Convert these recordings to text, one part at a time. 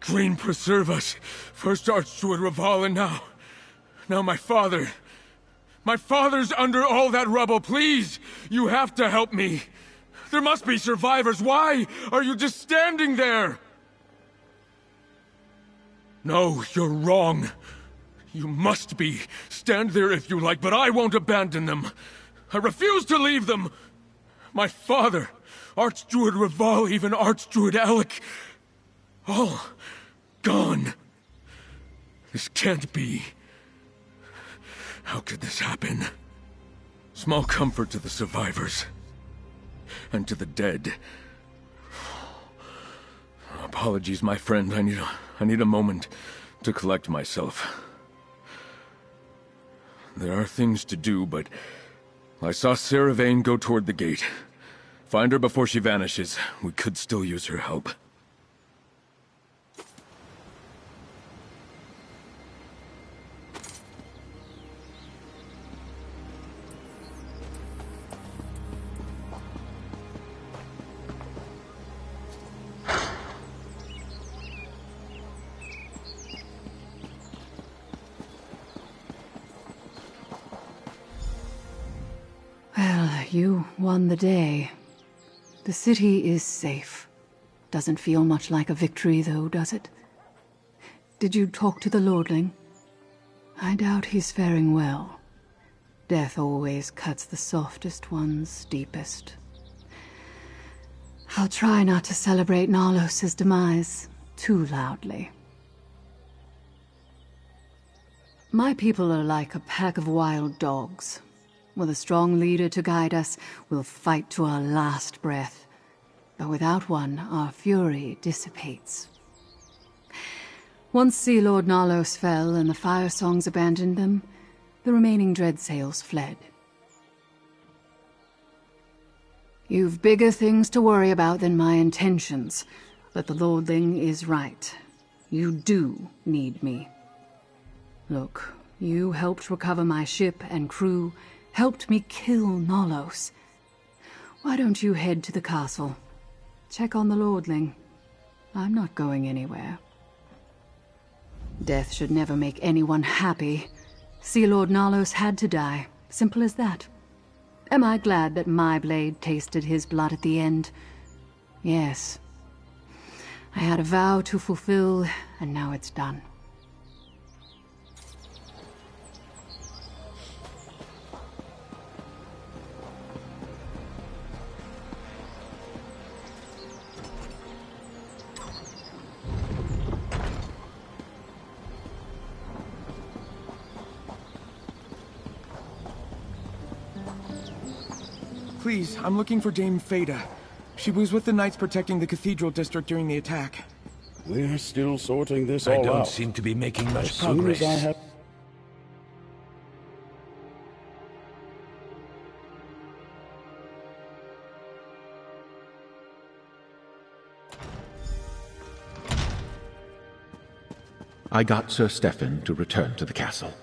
Green preserve us. First Archdruid Raval and now my father. My father's under all that rubble. Please, you have to help me. There must be survivors. Why are you just standing there? No, you're wrong. You must be. Stand there if you like, but I won't abandon them. I refuse to leave them. My father, Archdruid Raval, even Archdruid Alec, all gone. This can't be. How could this happen? Small comfort to the survivors. And to the dead. Apologies, my friend. I need a moment to collect myself. There are things to do, but I saw Sarah Vane go toward the gate. Find her before she vanishes. We could still use her help. You won the day. The city is safe. Doesn't feel much like a victory, though, does it? Did you talk to the Lordling? I doubt he's faring well. Death always cuts the softest ones deepest. I'll try not to celebrate Narlos's demise too loudly. My people are like a pack of wild dogs. With a strong leader to guide us, we'll fight to our last breath. But without one, our fury dissipates. Once Sea Lord Narlos fell and the Fire Songs abandoned them, the remaining Dreadsails fled. You've bigger things to worry about than my intentions, but the Lordling is right. You do need me. Look, you helped recover my ship and crew, helped me kill Narlos. Why don't you head to the castle? Check on the Lordling. I'm not going anywhere. Death should never make anyone happy. Sea Lord Narlos had to die. Simple as that. Am I glad that my blade tasted his blood at the end? Yes. I had a vow to fulfill, and now it's done. Please, I'm looking for Dame Fada. She was with the Knights protecting the Cathedral District during the attack. We're still sorting this all out. I don't seem to be making much as soon progress. As I have... I got Sir Stefan to return to the castle.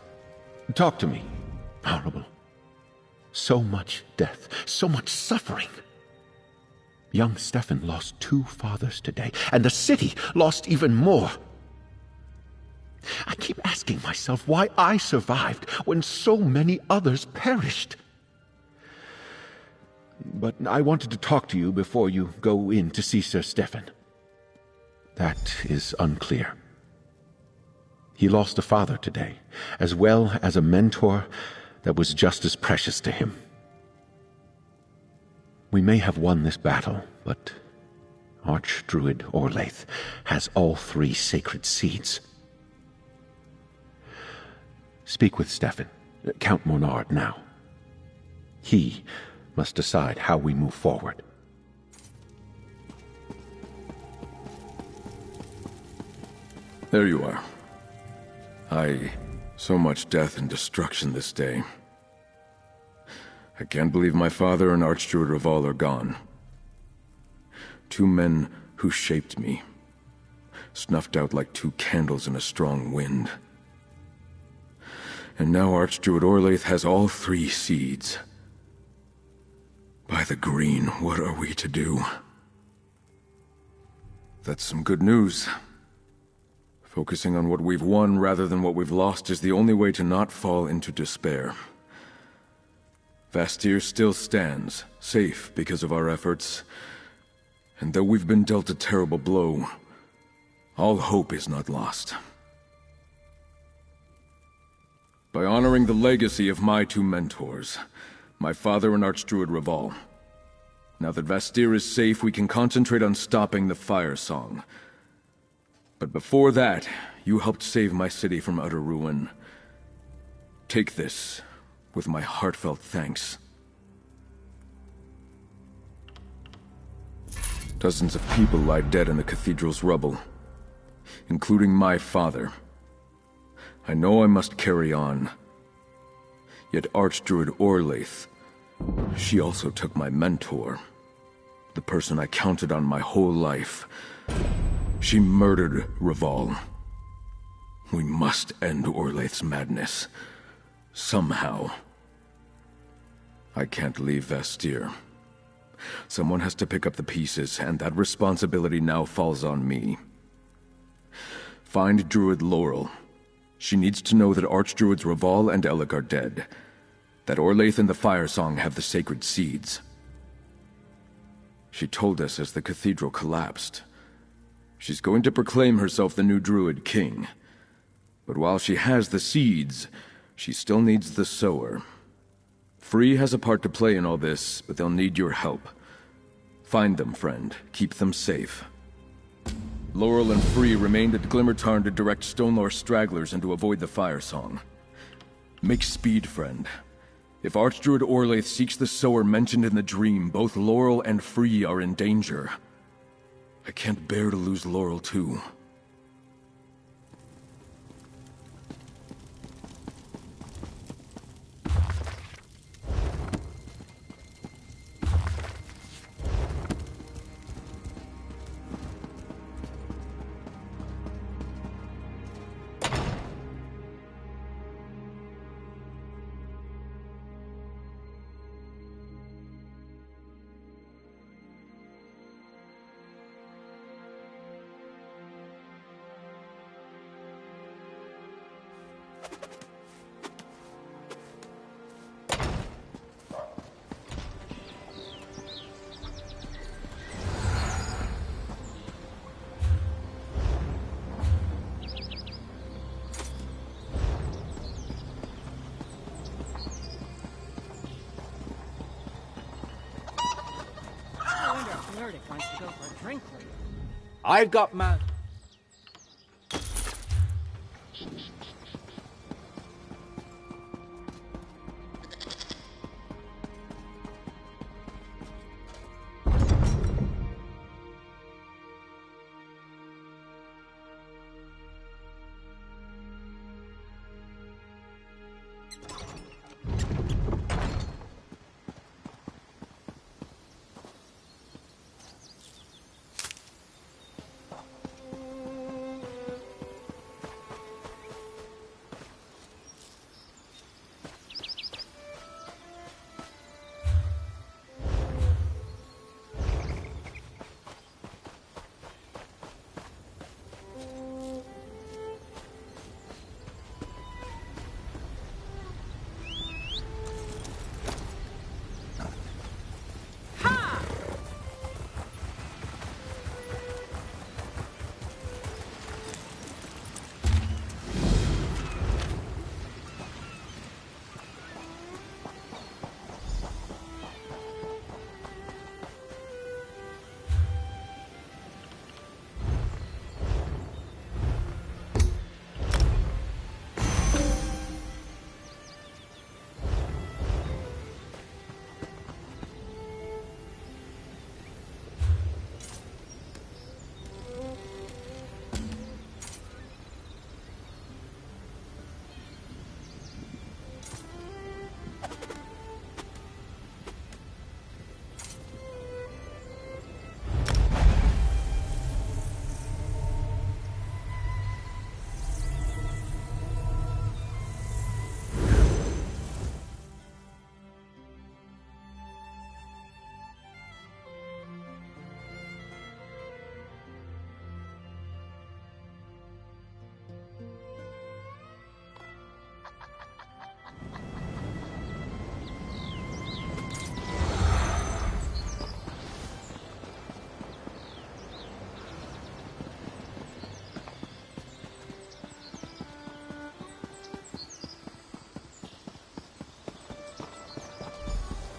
Talk to me. Horrible. So much death, so much suffering. Young Stefan lost 2 fathers today, and the city lost even more. I keep asking myself why I survived when so many others perished. But I wanted to talk to you before you go in to see Sir Stefan. That is unclear. He lost a father today, as well as a mentor that was just as precious to him. We may have won this battle, but Archdruid Orlaith has all 3 sacred seeds. Speak with Stefan, Count Monard now. He must decide how we move forward. There you are. So much death and destruction this day. I can't believe my father and Archdruid Raval are gone. 2 men who shaped me. Snuffed out like 2 candles in a strong wind. And now Archdruid Orlaith has all 3 seeds. By the green, what are we to do? That's some good news. Focusing on what we've won rather than what we've lost is the only way to not fall into despair. Vastir still stands, safe because of our efforts. And though we've been dealt a terrible blow, all hope is not lost. By honoring the legacy of my two mentors, my father and Archdruid Raval, now that Vastir is safe, we can concentrate on stopping the Fire Song. But before that, you helped save my city from utter ruin. Take this with my heartfelt thanks. Dozens of people lie dead in the cathedral's rubble, including my father. I know I must carry on. Yet Archdruid Orlaith, she also took my mentor, the person I counted on my whole life. She murdered Raval. We must end Orlaith's madness. Somehow. I can't leave Vastir. Someone has to pick up the pieces, and that responsibility now falls on me. Find Druid Laurel. She needs to know that Archdruids Raval and Elec are dead. That Orlaith and the Fire Song have the sacred seeds. She told us as the cathedral collapsed. She's going to proclaim herself the new Druid King. But while she has the seeds, she still needs the sower. Free has a part to play in all this, but they'll need your help. Find them, friend. Keep them safe. Laurel and Free remained at Glimmertarn to direct Stonelore stragglers and to avoid the Fire Song. Make speed, friend. If Archdruid Orlaith seeks the sower mentioned in the dream, both Laurel and Free are in danger. I can't bear to lose Laurel, too. Wants to go for a drink later. I've got my...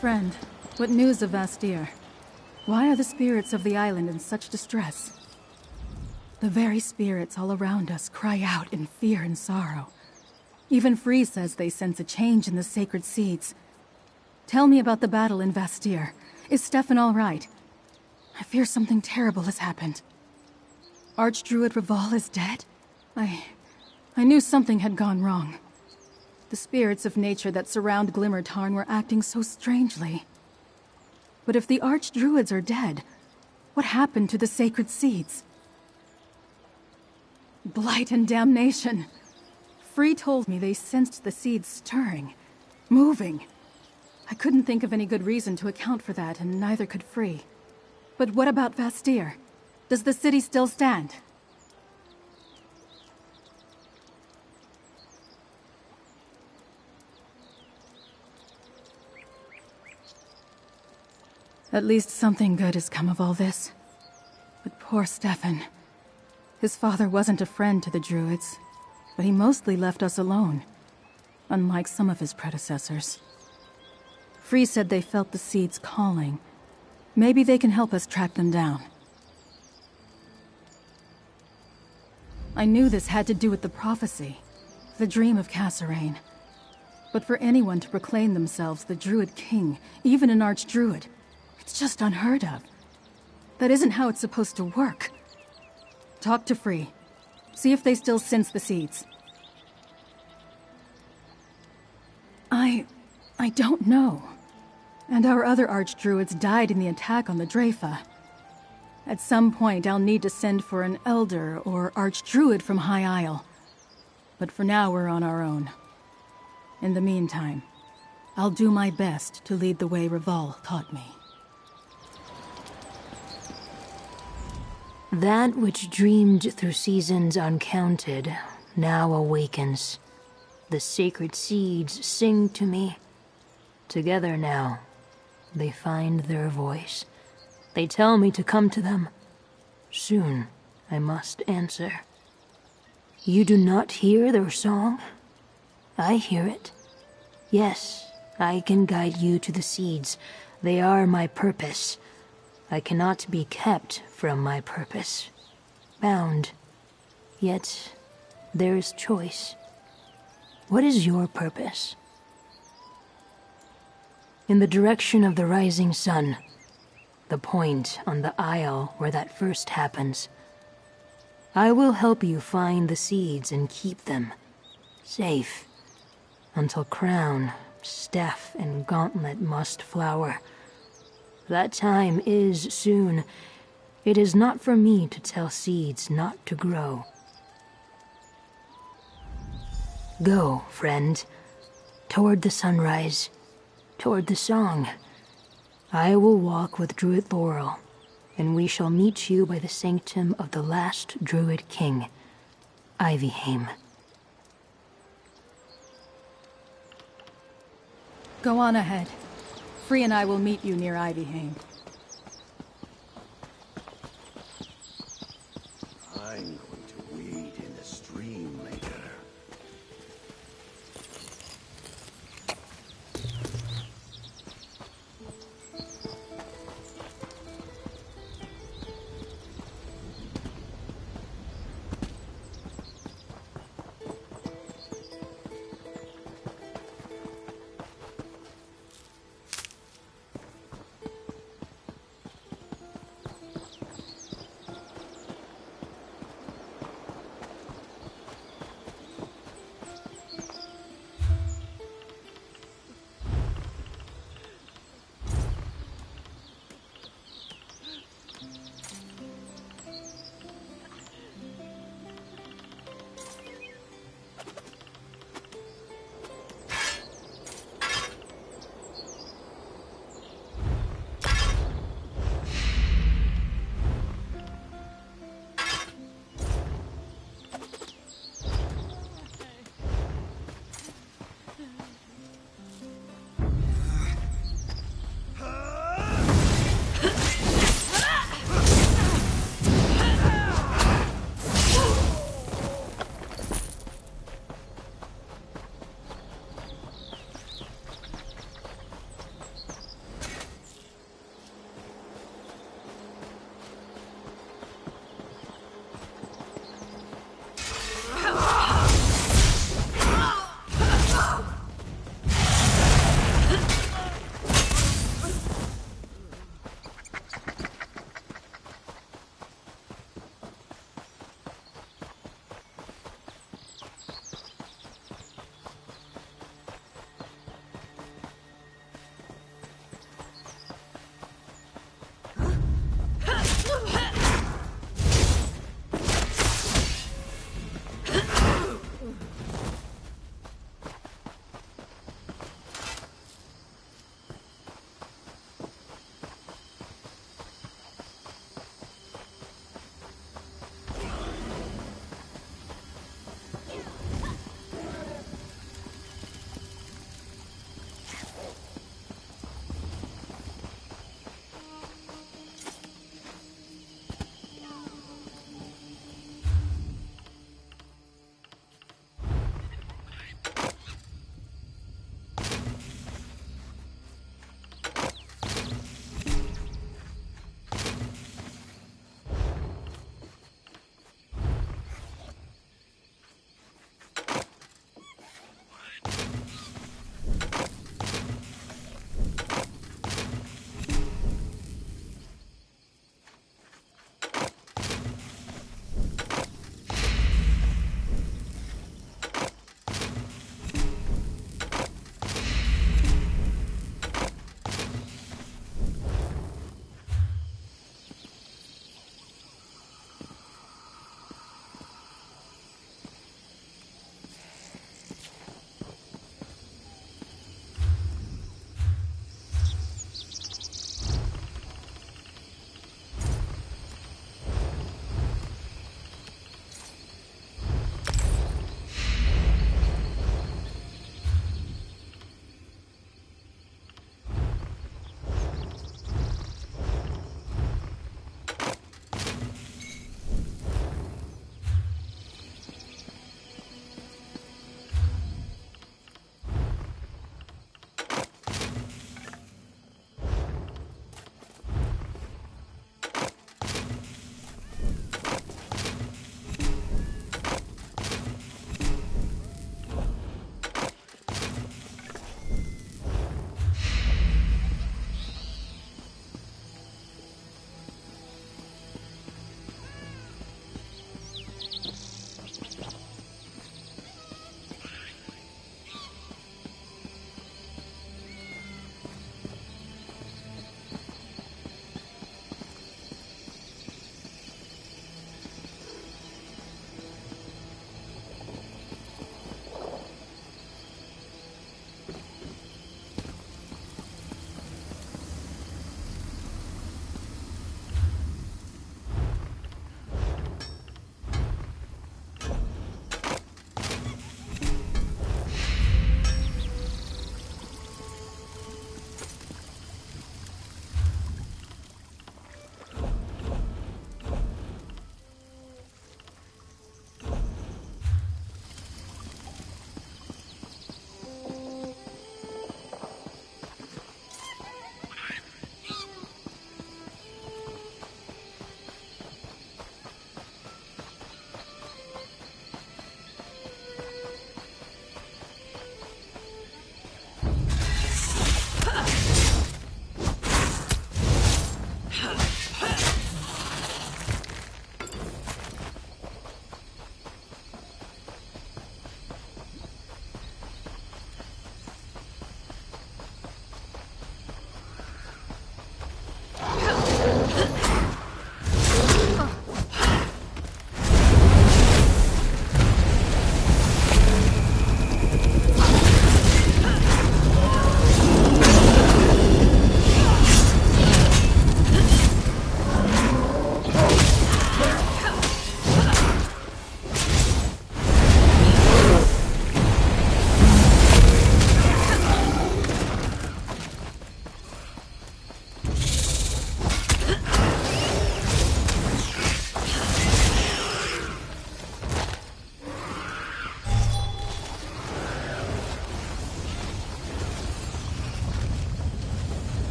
Friend, what news of Vastir? Why are the spirits of the island in such distress? The very spirits all around us cry out in fear and sorrow. Even Free says they sense a change in the sacred seeds. Tell me about the battle in Vastir. Is Stefan all right? I fear something terrible has happened. Archdruid Reval is dead? I knew something had gone wrong. The spirits of nature that surround Glimmertarn were acting so strangely. But if the Archdruids are dead, what happened to the sacred seeds? Blight and damnation. Free told me they sensed the seeds stirring, moving. I couldn't think of any good reason to account for that, and neither could Free. But what about Vastir? Does the city still stand? At least something good has come of all this. But poor Stefan. His father wasn't a friend to the Druids, but he mostly left us alone, unlike some of his predecessors. Free said they felt the seeds calling. Maybe they can help us track them down. I knew this had to do with the prophecy, the dream of Kasserine. But for anyone to proclaim themselves the Druid King, even an Archdruid, it's just unheard of. That isn't how it's supposed to work. Talk to Free. See if they still sense the seeds. I don't know. And our other Archdruids died in the attack on the Dreyfa. At some point, I'll need to send for an Elder or Archdruid from High Isle. But for now, we're on our own. In the meantime, I'll do my best to lead the way Reval taught me. That which dreamed through seasons uncounted now awakens. The sacred seeds sing to me. Together now, they find their voice. They tell me to come to them. Soon, I must answer. You do not hear their song? I hear it. Yes, I can guide you to the seeds. They are my purpose. I cannot be kept from my purpose. Bound. Yet, there is choice. What is your purpose? In the direction of the rising sun. The point on the isle where that first happens. I will help you find the seeds and keep them safe until crown, staff, and gauntlet must flower. That time is soon. It is not for me to tell seeds not to grow. Go, friend, toward the sunrise, toward the song. I will walk with Druid Laurel, and we shall meet you by the sanctum of the last Druid King, Ivyheim. Go on ahead. Free and I will meet you near Ivyheim. I'm going to wade in the stream later.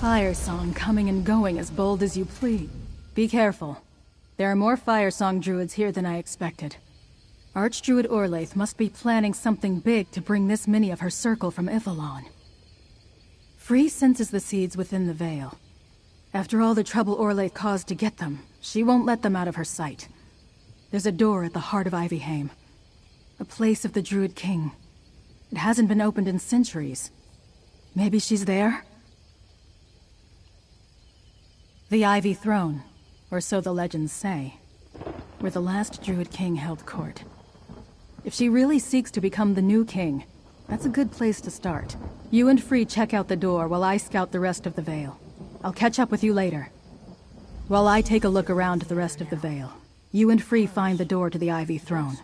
fire song coming and going as bold as you please. Be careful. There are more fire song druids here than I expected. Archdruid Orlaith must be planning something big to bring this many of her circle from Y'ffelon. Free senses the seeds within the Veil. After all the trouble Orlaith caused to get them, she won't let them out of her sight. There's a door at the heart of Ivyheim. A place of the Druid King. It hasn't been opened in centuries. Maybe she's there? The Ivy Throne, or so the legends say, where the last Druid King held court. If she really seeks to become the new king, that's a good place to start. You and Free check out the door while I scout the rest of the Veil. I'll catch up with you later. While I take a look around the rest of the Veil, you and Free find the door to the Ivy Throne.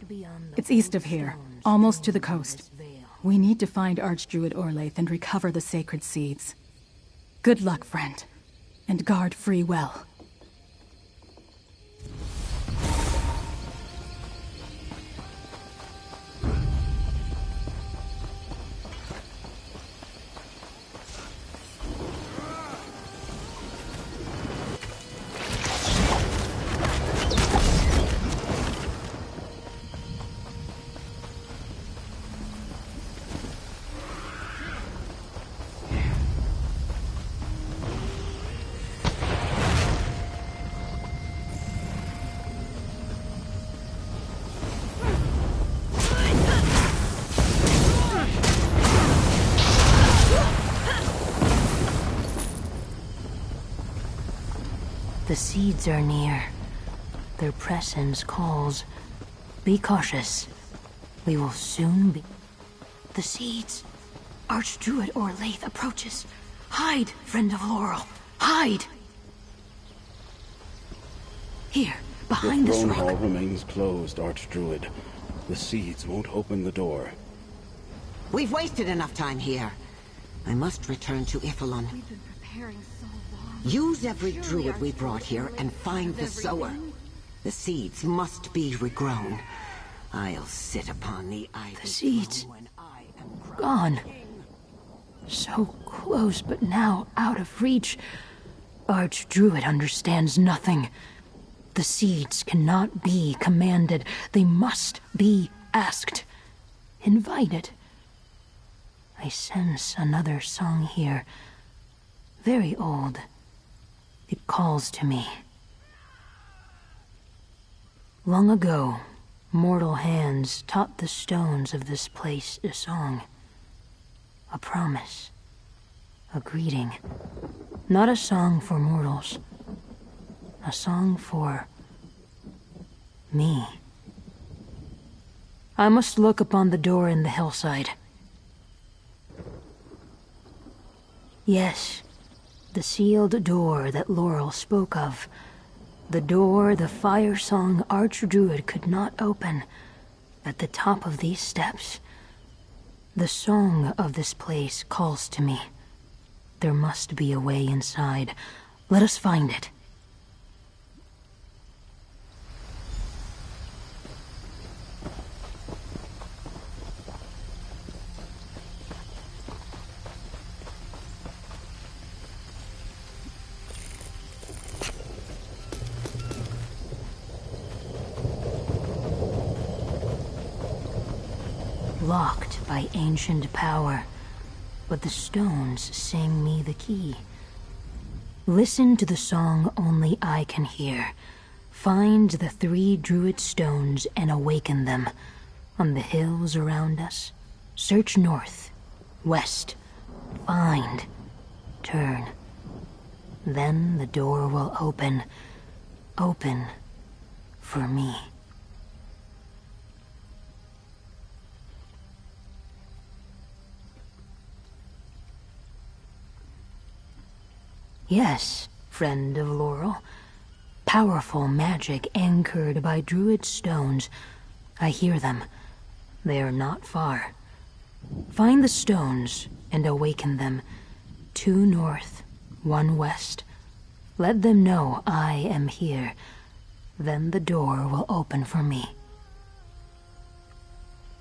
It's east of here, almost to the coast. We need to find Archdruid Orlaith and recover the sacred seeds. Good luck, friend. And guard Free well. The seeds are near. Their presence calls. Be cautious. We will soon be... The seeds! Archdruid Orlaith approaches. Hide, friend of Laurel. Hide! Here, behind this rock. The throne hall remains closed, Archdruid. The seeds won't open the door. We've wasted enough time here. I must return to Y'ffelon. We've been preparing so long. Use every druid we brought here and find the sower. The seeds must be regrown. I'll sit upon the ivy. The seeds. When I am Gone. So close, but now out of reach. Archdruid understands nothing. The seeds cannot be commanded. They must be asked. Invited. I sense another song here. Very old. It calls to me. Long ago, mortal hands taught the stones of this place a song. A promise. A greeting. Not a song for mortals. A song for... me. I must look upon the door in the hillside. Yes, the sealed door that Laurel spoke of. The door the fire song Archdruid could not open. At the top of these steps. The song of this place calls to me. There must be a way inside. Let us find it. Locked by ancient power, but the stones sing me the key. Listen to the song only I can hear. Find the 3 druid stones and awaken them. On the hills around us, search north, west, find, turn. Then the door will open. Open for me. Yes, friend of Laurel. Powerful magic anchored by druid stones. I hear them. They are not far. Find the stones and awaken them. 2 north, 1 west. Let them know I am here. Then the door will open for me.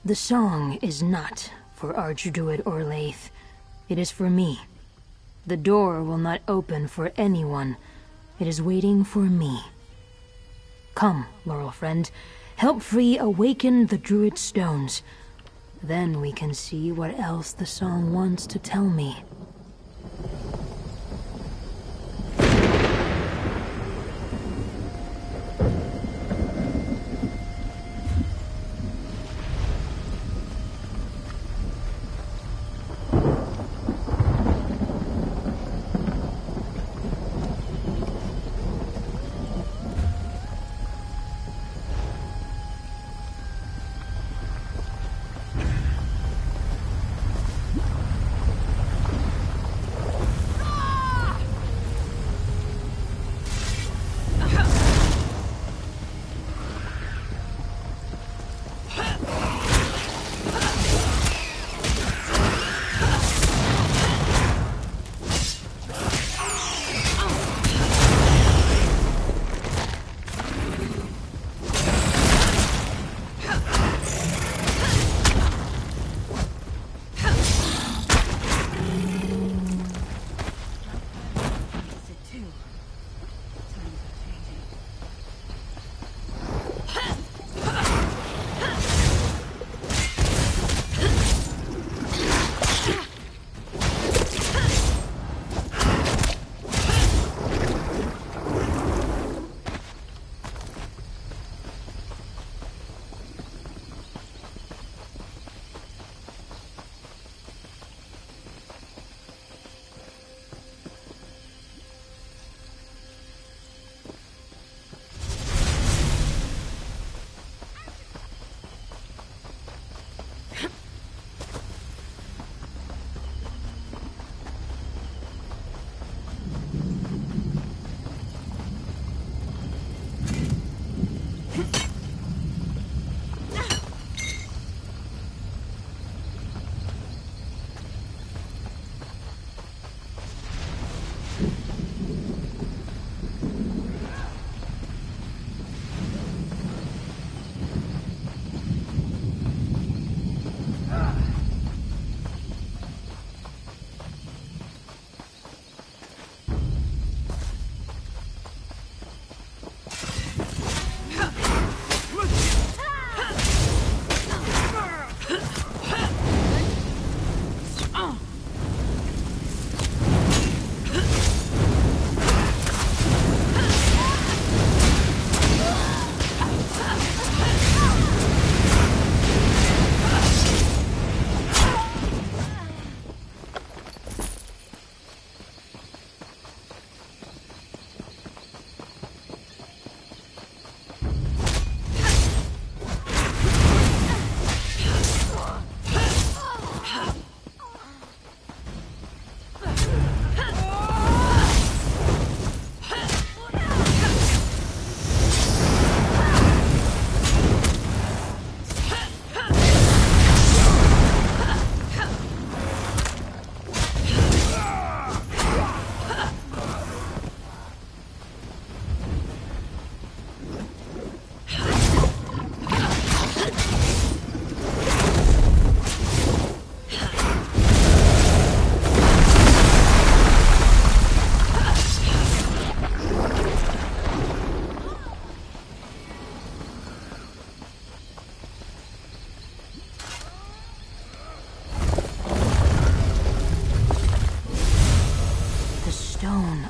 The song is not for Archdruid Orlaith. It is for me. The door will not open for anyone. It is waiting for me. Come, Laurel friend. Help Free awaken the Druid stones. Then we can see what else the song wants to tell me.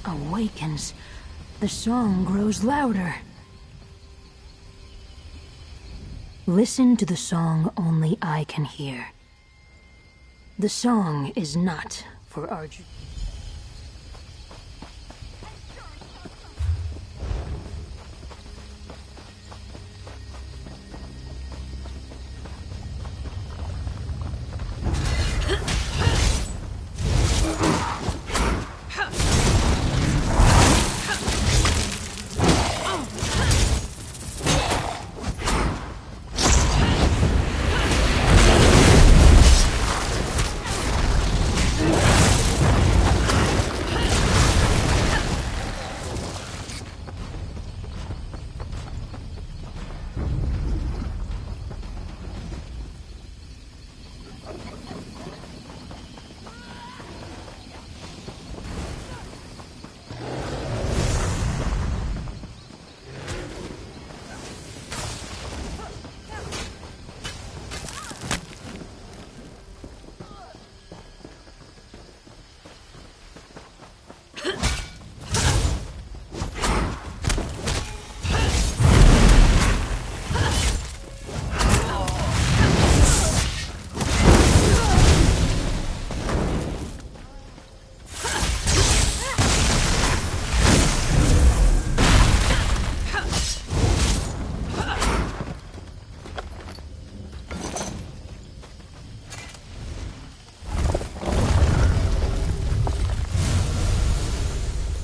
Awakens, the song grows louder. Listen to the song only I can hear. The song is not for Arjun.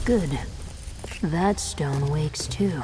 Good. That stone wakes too.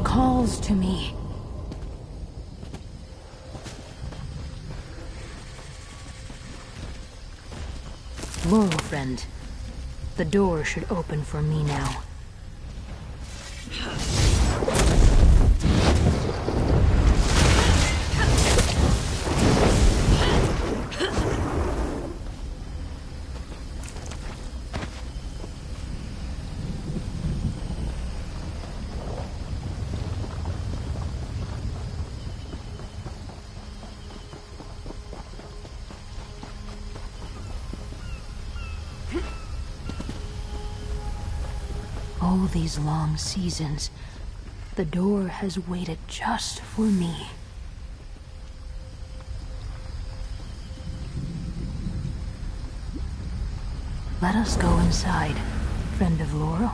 Calls to me. Laurel friend, the door should open for me now. All these long seasons, the door has waited just for me. Let us go inside, friend of Laurel.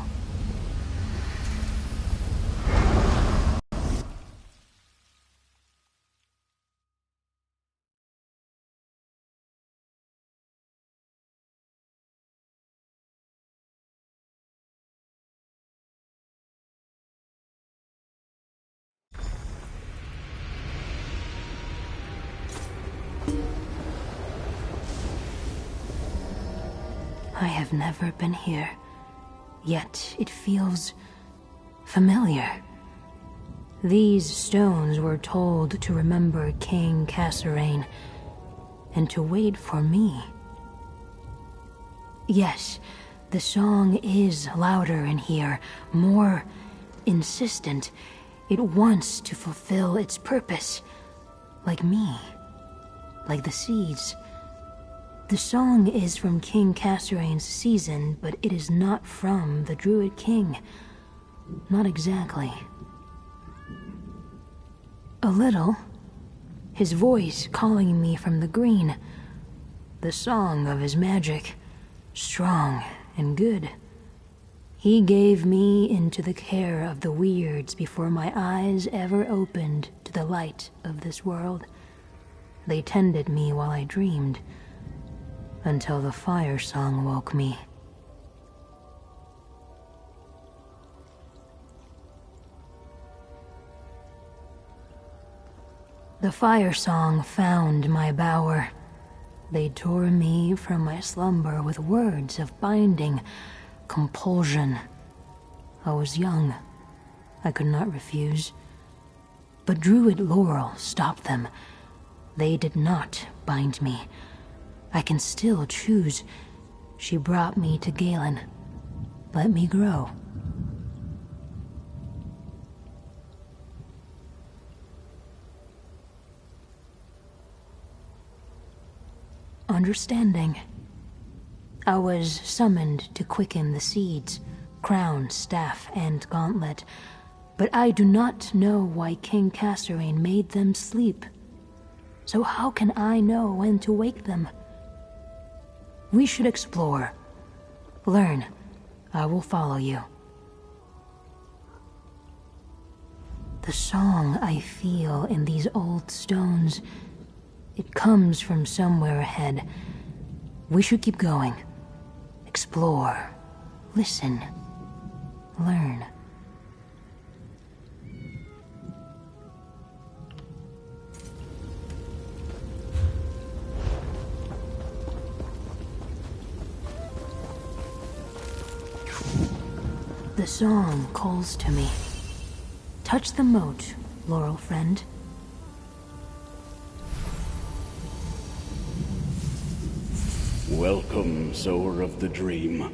I have never been here, yet it feels familiar. These stones were told to remember King Kasserine, and to wait for me. Yes, the song is louder in here, more insistent. It wants to fulfill its purpose, like me, like the seeds. The song is from King Kasserine's season, but it is not from the Druid King. Not exactly. A little. His voice calling me from the green. The song of his magic. Strong and good. He gave me into the care of the weirds before my eyes ever opened to the light of this world. They tended me while I dreamed, until the fire song woke me. The fire song found my bower. They tore me from my slumber with words of binding, compulsion. I was young. I could not refuse. But Druid Laurel stopped them. They did not bind me. I can still choose. She brought me to Galen. let me grow. Understanding. I was summoned to quicken the seeds, crown, staff, and gauntlet, but I do not know why King Kasserine made them sleep. So how can I know when to wake them? We should explore. Learn. I will follow you. The song I feel in these old stones, it comes from somewhere ahead. We should keep going. Explore. Listen. Learn. The song calls to me. Touch the moat, Laurel friend. Welcome, sower of the dream.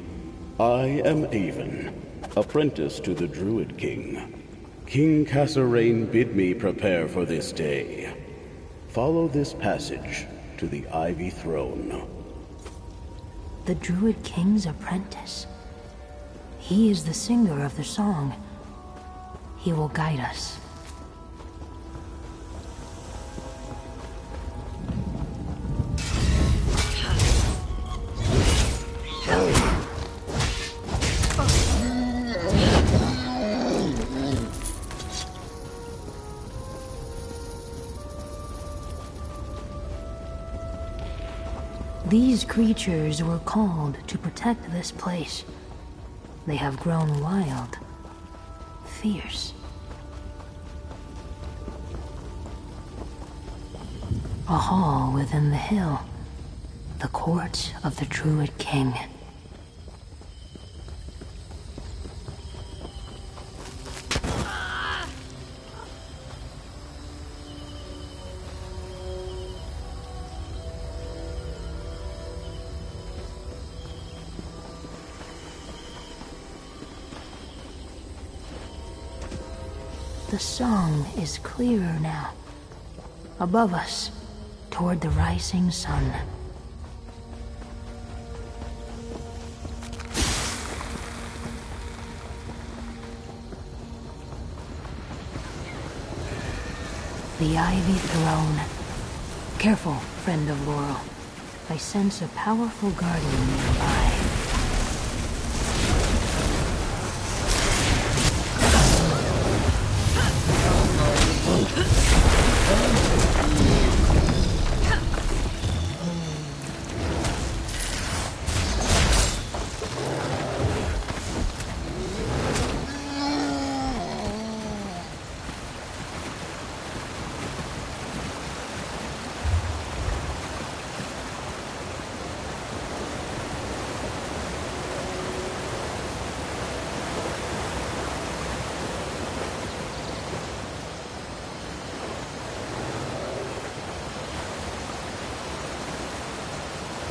I am Avon, apprentice to the Druid King. King Kasserine bid me prepare for this day. Follow this passage to the Ivy Throne. The Druid King's apprentice? He is the singer of the song. He will guide us. These creatures were called to protect this place. They have grown wild, fierce. A hall within the hill, the court of the Druid King. The song is clearer now. Above us, toward the rising sun. The Ivy Throne. Careful, friend of Laurel. I sense a powerful guardian nearby.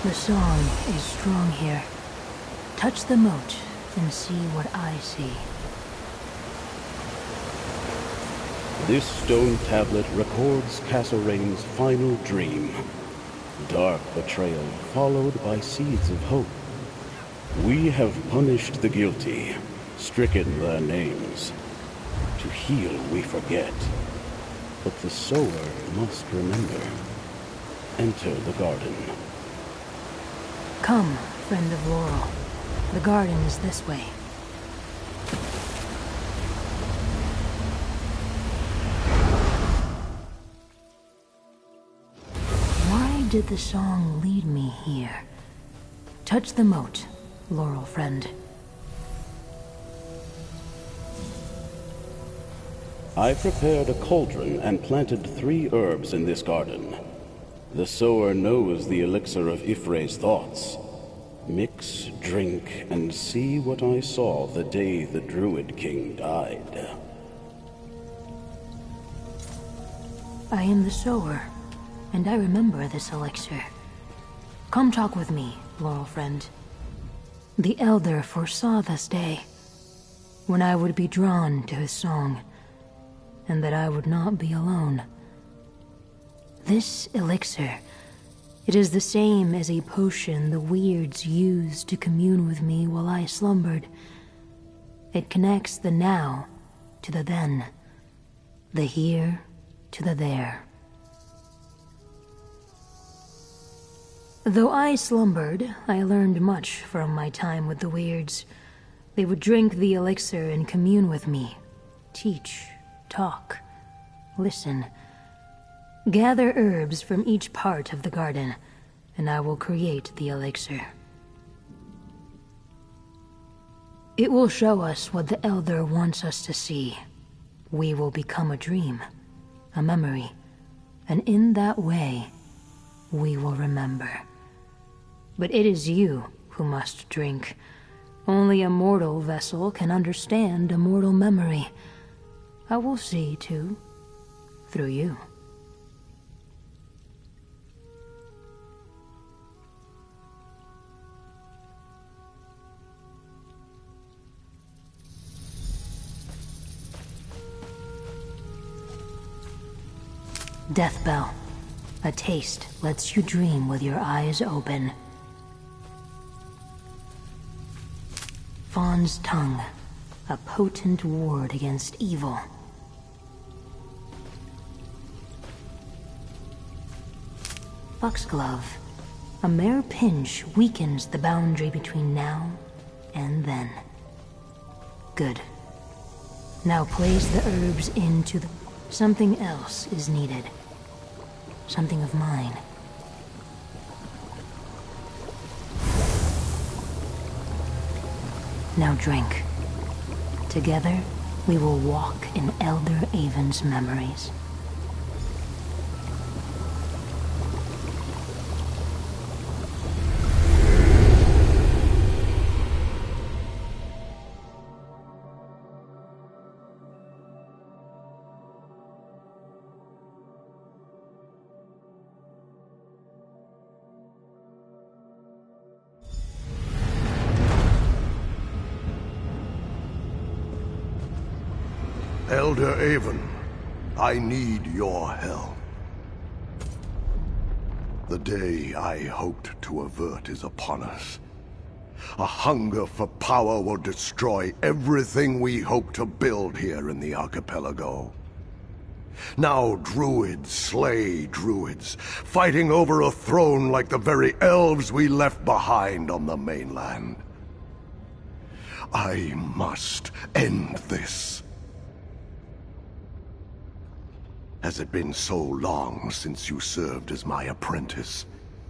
The song is strong here. Touch the moat and see what I see. This stone tablet records Kasserine's final dream. Dark betrayal followed by seeds of hope. We have punished the guilty, stricken their names. To heal we forget, but the sower must remember. Enter the garden. Come, friend of Laurel. The garden is this way. Why did the song lead me here? Touch the moat, Laurel friend. I prepared a cauldron and planted 3 herbs in this garden. The sower knows the elixir of Y'ffre's thoughts. Mix, drink, and see what I saw the day the Druid King died. I am the sower, and I remember this elixir. Come talk with me, Laurel friend. The Elder foresaw this day, when I would be drawn to his song, and that I would not be alone. This elixir, it is the same as a potion the weirds used to commune with me while I slumbered. It connects the now to the then, the here to the there. Though I slumbered, I learned much from my time with the weirds. They would drink the elixir and commune with me, teach, talk, listen. Gather herbs from each part of the garden, and I will create the elixir. It will show us what the Elder wants us to see. We will become a dream, a memory, and in that way, we will remember. But it is you who must drink. Only a mortal vessel can understand a mortal memory. I will see, too, through you. Death Bell. A taste lets you dream with your eyes open. Fawn's Tongue. A potent ward against evil. Foxglove. A mere pinch weakens the boundary between now and then. Good. Now place the herbs into the... Something else is needed. Something of mine. Now drink. Together, we will walk in Elder Avon's memories. Elder Avon, I need your help. The day I hoped to avert is upon us. A hunger for power will destroy everything we hope to build here in the archipelago. Now druids slay druids, fighting over a throne like the very elves we left behind on the mainland. I must end this. Has it been so long since you served as my apprentice,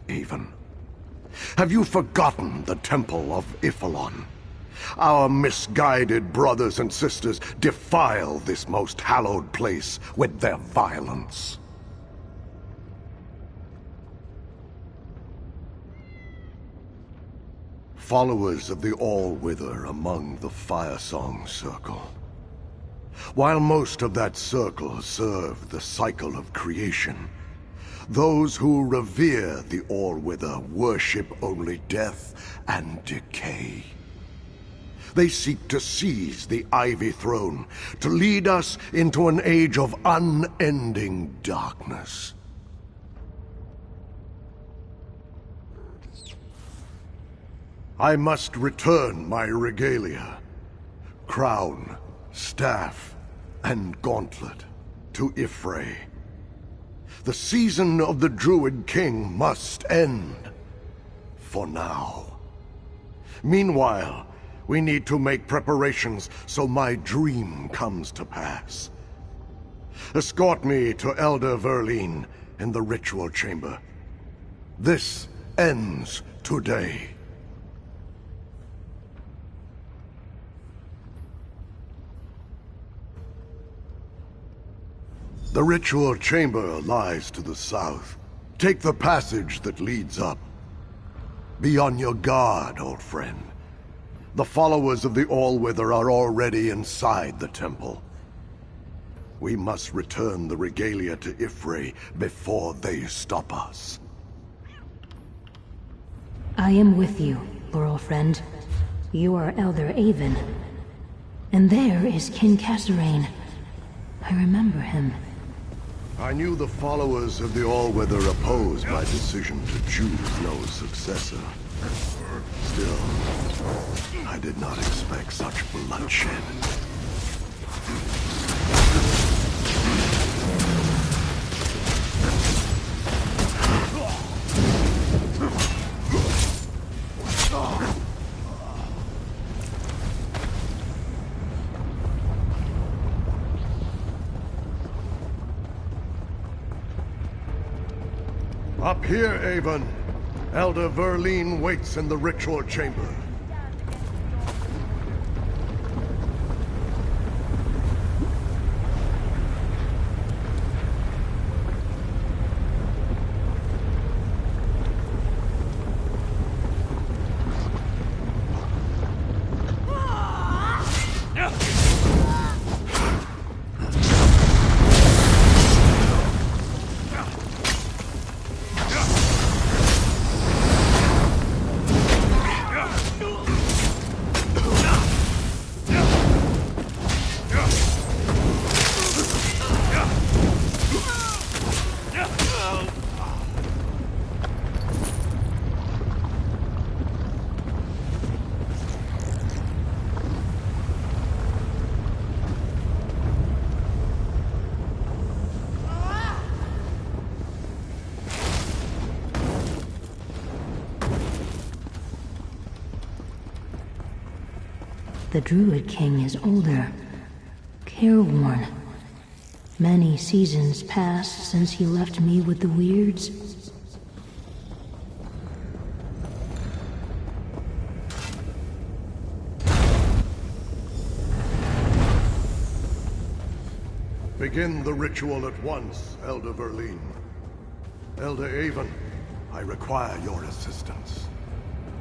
Avon? Have you forgotten the Temple of Y'ffelon? Our misguided brothers and sisters defile this most hallowed place with their violence. Followers of the All-Wither among the Firesong Circle. While most of that circle serve the cycle of creation, those who revere the All-Wither worship only death and decay. They seek to seize the Ivy Throne, to lead us into an age of unending darkness. I must return my regalia, crown, staff, and gauntlet to Y'ffre. The season of the Druid King must end, for now. Meanwhile, we need to make preparations so my dream comes to pass. Escort me to Elder Verleen in the ritual chamber. This ends today. The ritual chamber lies to the south. Take the passage that leads up. Be on your guard, old friend. The followers of the All-Wither are already inside the temple. We must return the regalia to Y'ffre before they stop us. I am with you, Laurel friend. You are Elder Avon. And there is King Kasserine. I remember him. I knew the followers of the All-Wither opposed my decision to choose no successor. Still, I did not expect such bloodshed. Up here, Avon. Elder Verleen waits in the ritual chamber. The Druid King is older, careworn. Many seasons passed since he left me with the Weirds. Begin the ritual at once, Elder Verleen. Elder Avon, I require your assistance.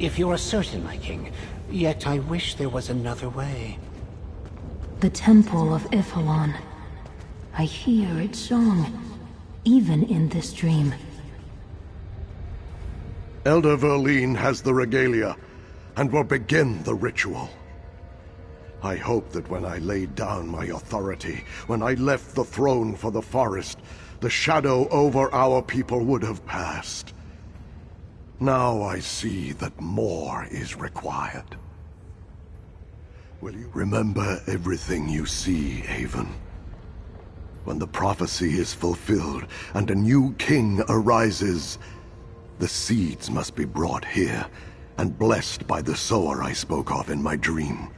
If you are certain, my king, yet I wish there was another way. The Temple of Y'ffelon. I hear its song, even in this dream. Elder Verleen has the regalia, and will begin the ritual. I hope that when I laid down my authority, when I left the throne for the forest, the shadow over our people would have passed. Now I see that more is required. Will you remember everything you see, Avon? When the prophecy is fulfilled and a new king arises, the seeds must be brought here and blessed by the sower I spoke of in my dream.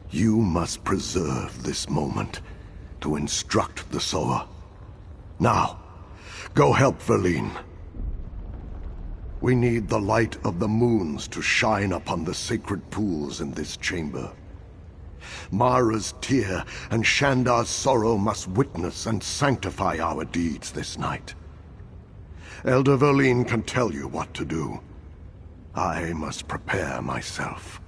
You must preserve this moment to instruct the sower. Now, go help Verleen. We need the light of the moons to shine upon the sacred pools in this chamber. Mara's tear and Shandar's sorrow must witness and sanctify our deeds this night. Elder Verleen can tell you what to do. I must prepare myself.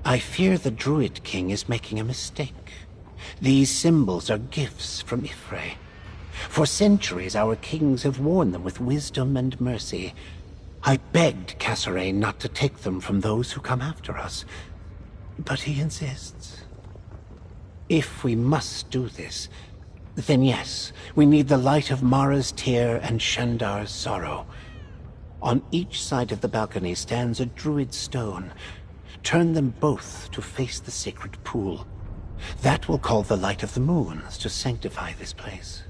I fear the Druid King is making a mistake. These symbols are gifts from Y'ffre. For centuries our kings have worn them with wisdom and mercy. I begged Kasserine not to take them from those who come after us, but he insists. If we must do this, then yes, we need the light of Mara's tear and Shandar's sorrow. On each side of the balcony stands a druid stone. Turn them both to face the sacred pool. That will call the light of the moons to sanctify this place.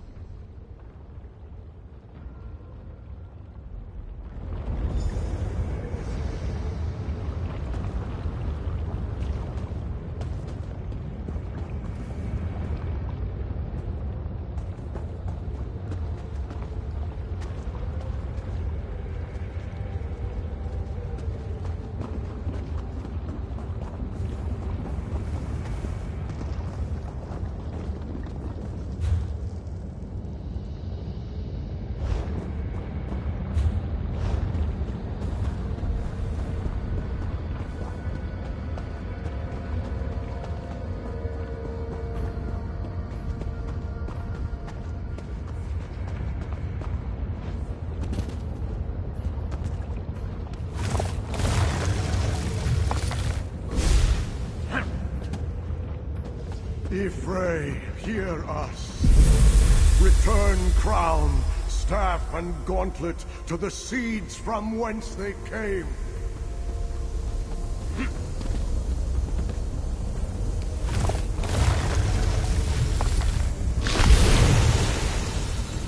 Y'ffre, hear us. Return crown, staff, and gauntlet to the seeds from whence they came.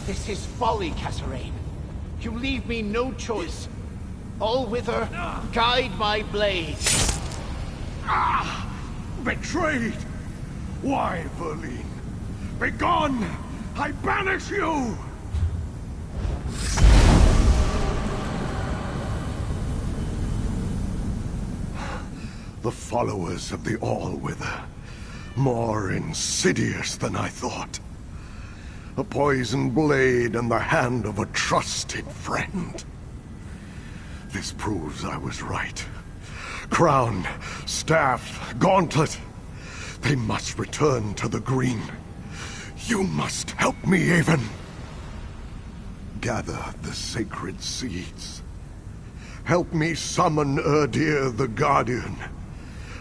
This is folly, Kasserine. You leave me no choice. All wither, guide my blade. Ah! Betrayed! Why, Verleen? Begone! I banish you! The followers of the All-Wither. More insidious than I thought. A poisoned blade in the hand of a trusted friend. This proves I was right. Crown, staff, gauntlet. They must return to the green. You must help me, Haven. Gather the sacred seeds. Help me summon Erdir the Guardian.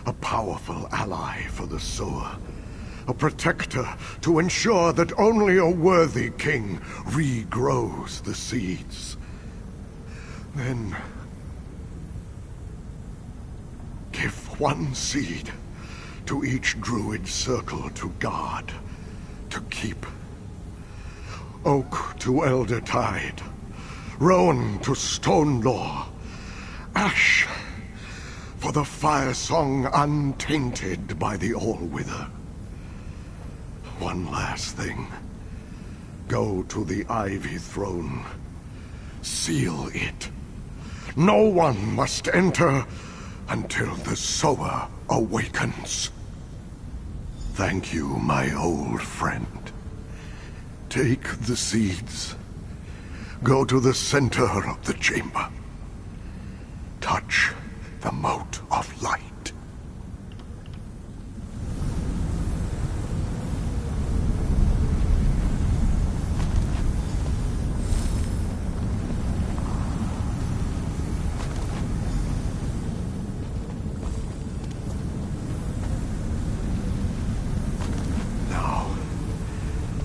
A powerful ally for the sower. A protector to ensure that only a worthy king regrows the seeds. Then give one seed to each druid circle to guard, to keep. Oak to Elder Tide, Rowan to Stonelaw, Ash for the fire song untainted by the All-Wither. One last thing. Go to the Ivy Throne. Seal it. No one must enter until the sower awakens. Thank you, my old friend. Take the seeds. Go to the center of the chamber. Touch the mote of light.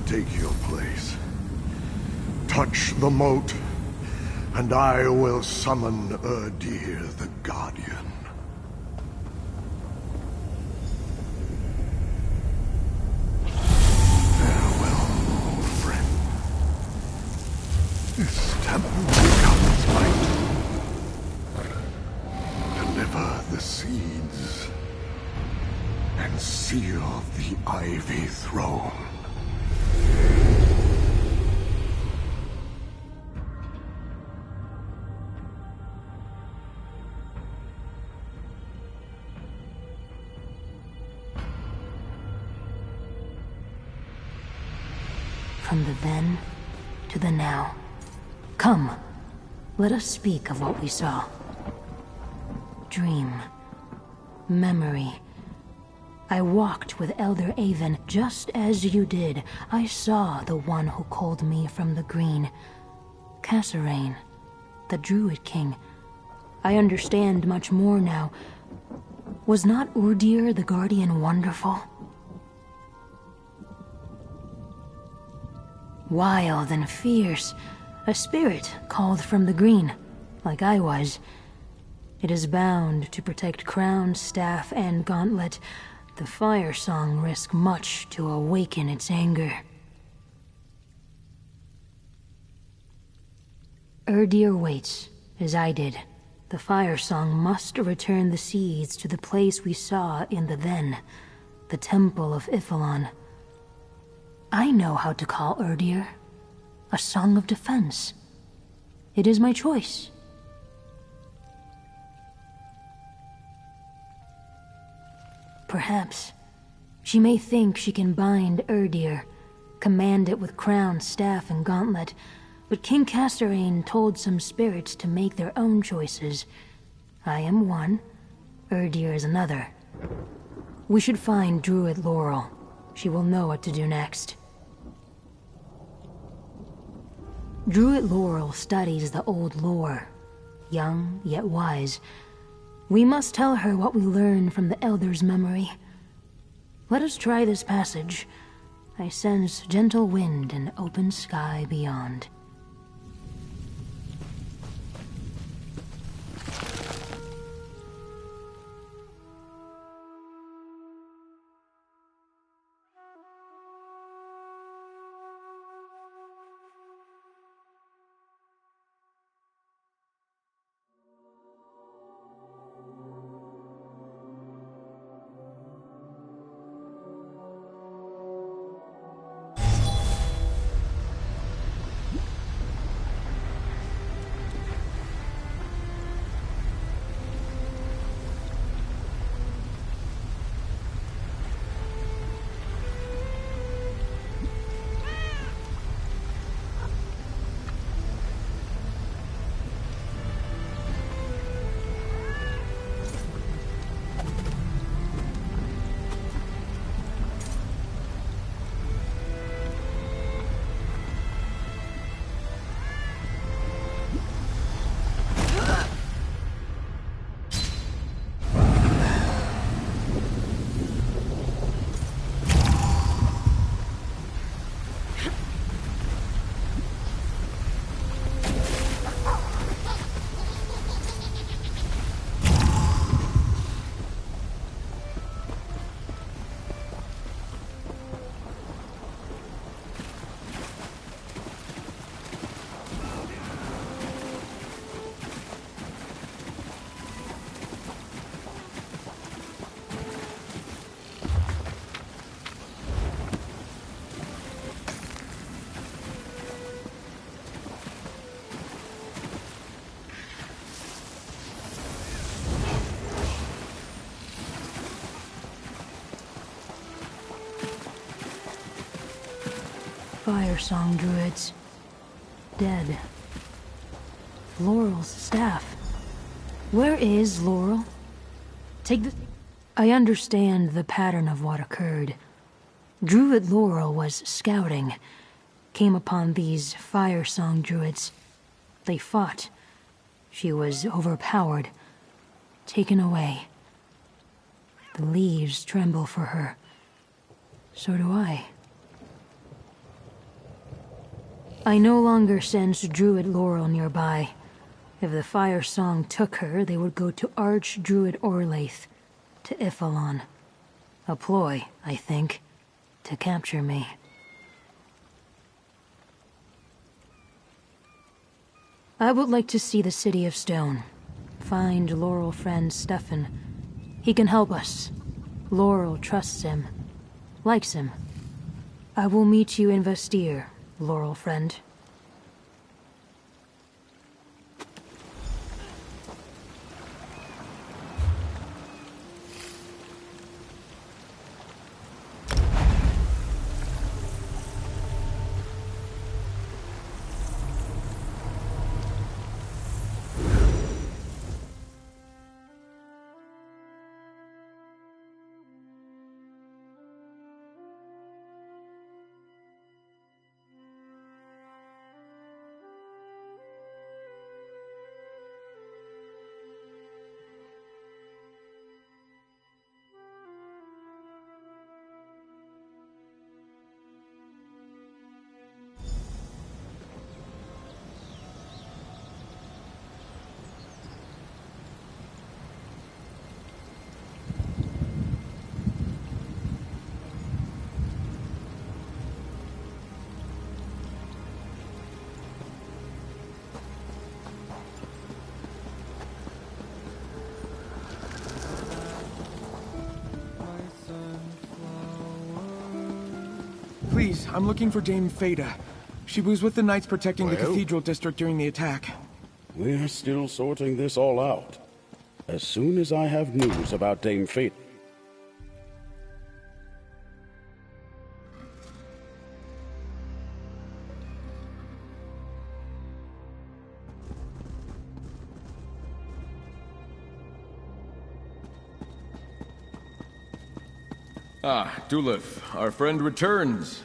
Take your place. Touch the moat, and I will summon Erdir the Guardian. Farewell, old friend. This temple becomes my tomb. Deliver the seeds, and seal the Ivy Throne. From the then to the now. Come, let us speak of what we saw. Dream. Memory. I walked with Elder Aven just as you did. I saw the one who called me from the green. Kasserine, the Druid King. I understand much more now. Was not Erdir the Guardian wonderful? Wild and fierce, a spirit called from the green, like I was. It is bound to protect crown, staff, and gauntlet. The fire song risks much to awaken its anger. Erdir waits, as I did. The fire song must return the seeds to the place we saw in the then, the Temple of Y'ffelon. I know how to call Erdir a song of defense. It is my choice. Perhaps she may think she can bind Erdir, command it with crown, staff, and gauntlet, but King Kasserine told some spirits to make their own choices. I am one, Erdir is another. We should find Druid Laurel. She will know what to do next. Druid Laurel studies the old lore, young yet wise. We must tell her what we learned from the Elder's memory. Let us try this passage. I sense gentle wind and open sky beyond. Fire Song Druids. Dead. Laurel's staff. Where is Laurel? Take the... I understand the pattern of what occurred. Druid Laurel was scouting. Came upon these Fire Song Druids. They fought. She was overpowered. Taken away. The leaves tremble for her. So do I. I no longer sense Druid Laurel nearby. If the Fire Song took her, they would go to Archdruid Orlaith, to Y'ffelon. A ploy, I think, to capture me. I would like to see the City of Stone. Find Laurel friend Stefan. He can help us. Laurel trusts him. Likes him. I will meet you in Vestir, Laurel friend. Please, I'm looking for Dame Feda. She was with the knights protecting the cathedral district during the attack. We're still sorting this all out. As soon as I have news about Dame Feda... Ah, Dulif, our friend returns.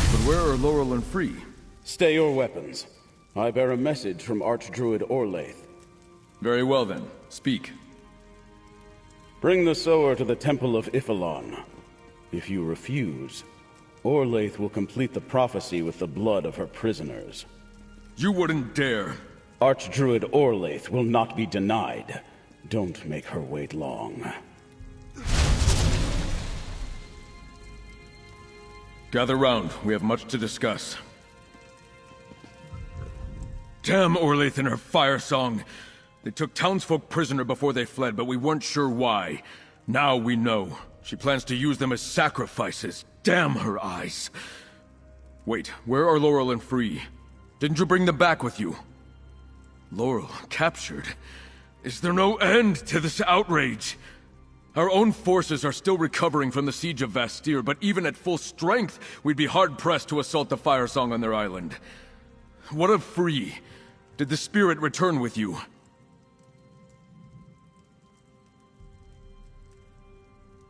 But where are Laurel and Free? Stay your weapons. I bear a message from Archdruid Orlaith. Very well then, speak. Bring the sower to the Temple of Y'ffelon. If you refuse, Orlaith will complete the prophecy with the blood of her prisoners. You wouldn't dare. Archdruid Orlaith will not be denied. Don't make her wait long. Gather round. We have much to discuss. Damn Orlaith and her fire song. They took townsfolk prisoner before they fled, but we weren't sure why. Now we know. She plans to use them as sacrifices. Damn her eyes. Wait, where are Laurel and Free? Didn't you bring them back with you? Laurel, captured? Is there no end to this outrage? Our own forces are still recovering from the siege of Vastir, but even at full strength, we'd be hard-pressed to assault the fire song on their island. What of Free? Did the spirit return with you?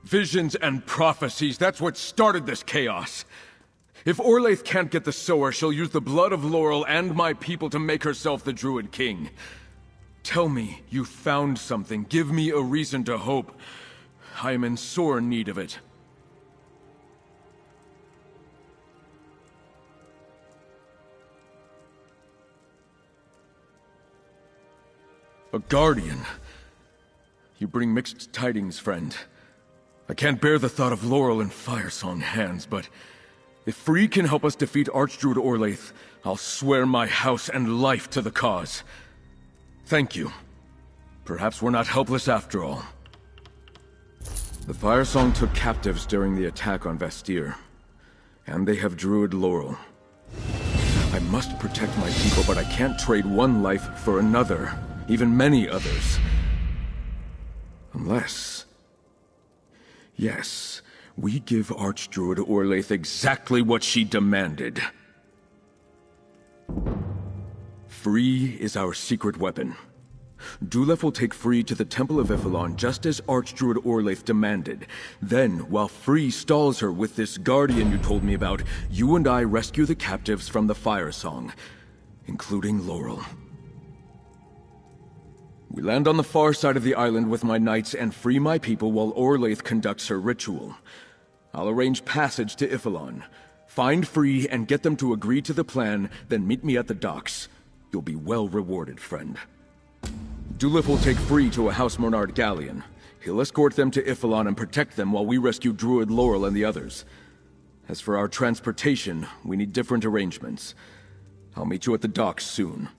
Visions and prophecies, that's what started this chaos. If Orlaith can't get the Sower, she'll use the blood of Laurel and my people to make herself the Druid King. Tell me you found something. Give me a reason to hope. I am in sore need of it. A guardian. You bring mixed tidings, friend. I can't bear the thought of Laurel in Firesong hands, but if Free can help us defeat Archdruid Orlaith, I'll swear my house and life to the cause. Thank you. Perhaps we're not helpless after all. The Firesong took captives during the attack on Vastir, and they have Druid Laurel. I must protect my people, but I can't trade one life for another, even many others. Unless... Yes, we give Archdruid Orlaith exactly what she demanded. Free is our secret weapon. Dulef will take Free to the Temple of Y'ffelon just as Archdruid Orlaith demanded. Then, while Free stalls her with this guardian you told me about, you and I rescue the captives from the Firesong, including Laurel. We land on the far side of the island with my knights and free my people while Orlaith conducts her ritual. I'll arrange passage to Y'ffelon. Find Free and get them to agree to the plan, then meet me at the docks. You'll be well rewarded, friend. Dulef will take Free to a House Monard galleon. He'll escort them to Y'ffelon and protect them while we rescue Druid Laurel and the others. As for our transportation, we need different arrangements. I'll meet you at the docks soon.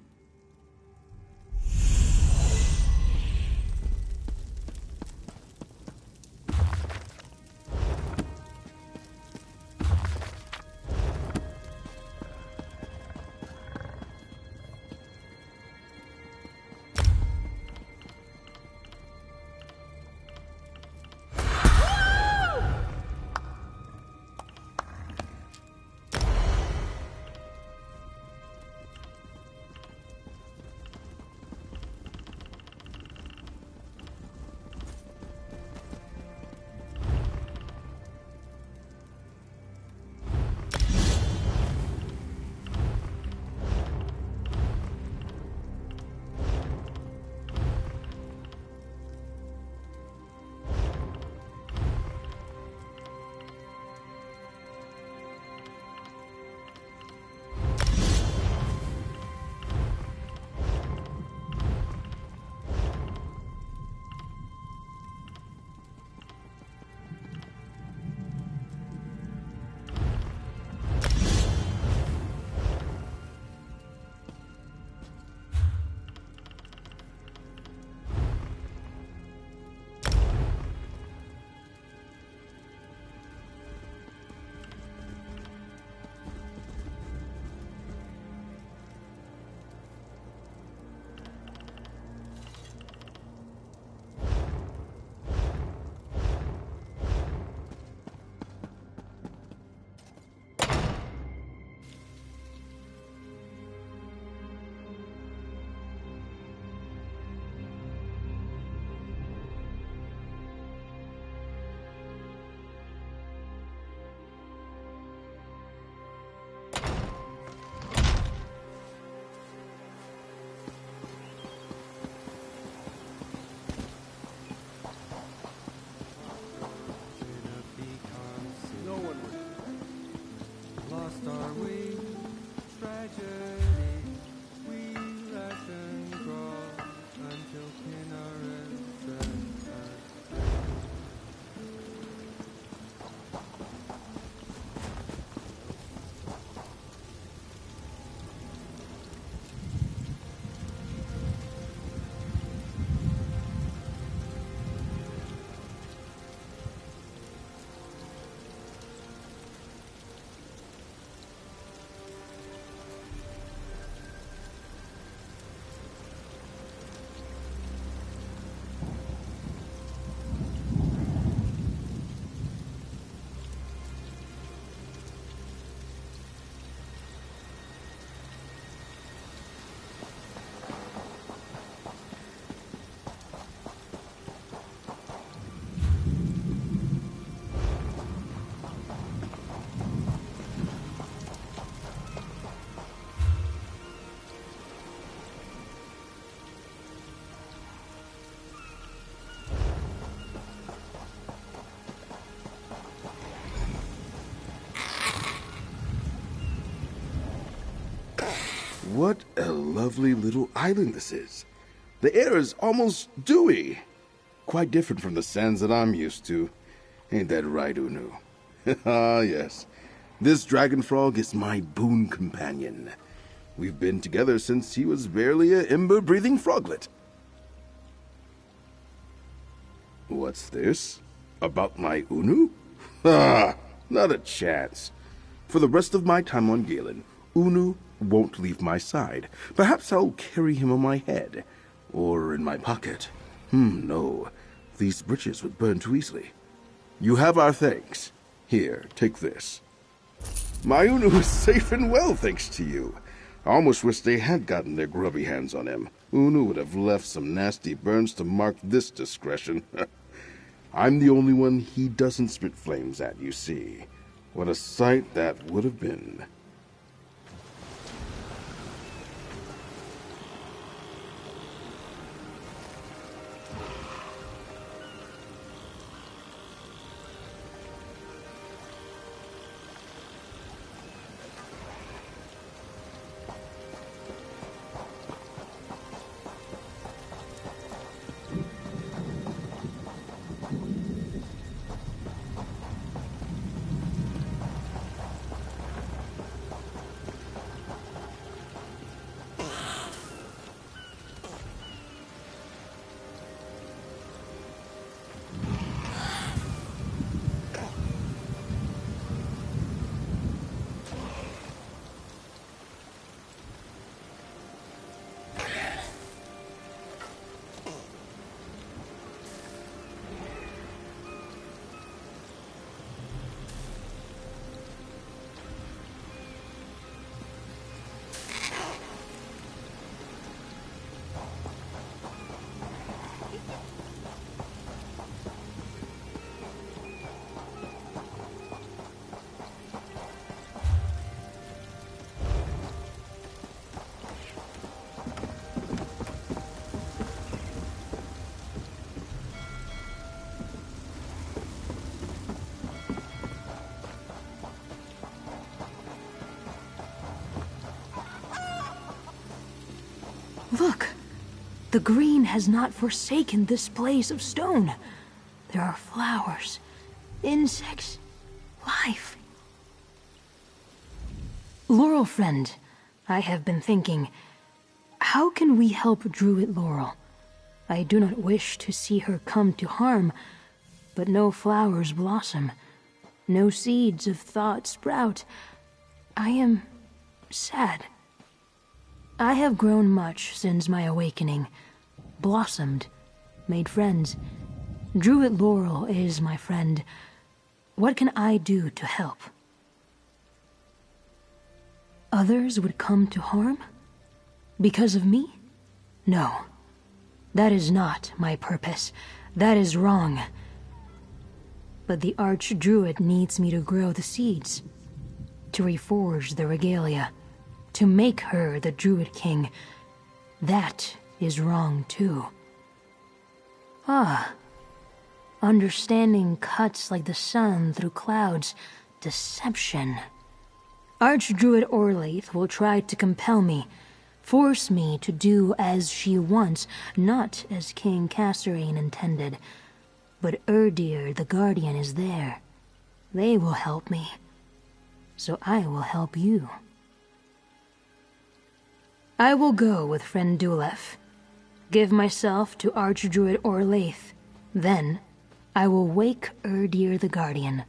What a lovely little island this is. The air is almost dewy. Quite different from the sands that I'm used to. Ain't that right, Unu? Ah, yes. This dragon frog is my boon companion. We've been together since he was barely a ember-breathing froglet. What's this? About my Unu? Ah, not a chance. For the rest of my time on Galen, Unu won't leave my side. Perhaps I'll carry him on my head. Or in my pocket. No. These britches would burn too easily. You have our thanks. Here, take this. My Unu is safe and well, thanks to you. I almost wish they had gotten their grubby hands on him. Unu would have left some nasty burns to mark this discretion. I'm the only one he doesn't spit flames at, you see. What a sight that would have been. Look! The green has not forsaken this place of stone. There are flowers, insects, life. Laurel friend, I have been thinking, how can we help Druid Laurel? I do not wish to see her come to harm, but no flowers blossom, no seeds of thought sprout. I am sad. I have grown much since my awakening, blossomed, made friends. Druid Laurel is my friend. What can I do to help? Others would come to harm? Because of me? No. That is not my purpose. That is wrong. But the Archdruid needs me to grow the seeds, to reforge the regalia, to make her the Druid King. That is wrong too. Ah. Understanding cuts like the sun through clouds. Deception. Archdruid Orlaith will try to compel me, force me to do as she wants, not as King Kasserine intended. But Erdir the Guardian is there. They will help me. So I will help you. I will go with friend Dulef, give myself to Archdruid Orlaith. Then, I will wake Erdir the Guardian,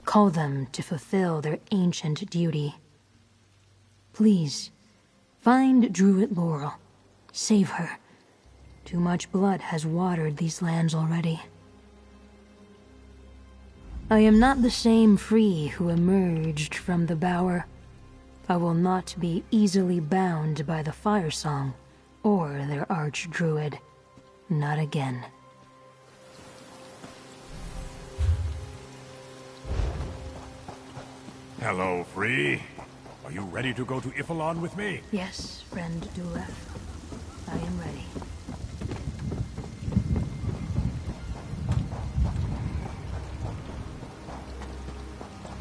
call them to fulfill their ancient duty. Please, find Druid Laurel, save her. Too much blood has watered these lands already. I am not the same Free who emerged from the bower. I will not be easily bound by the Fire Song or their Archdruid. Not again. Hello, Free. Are you ready to go to Y'ffelon with me? Yes, friend Dulef. I am ready.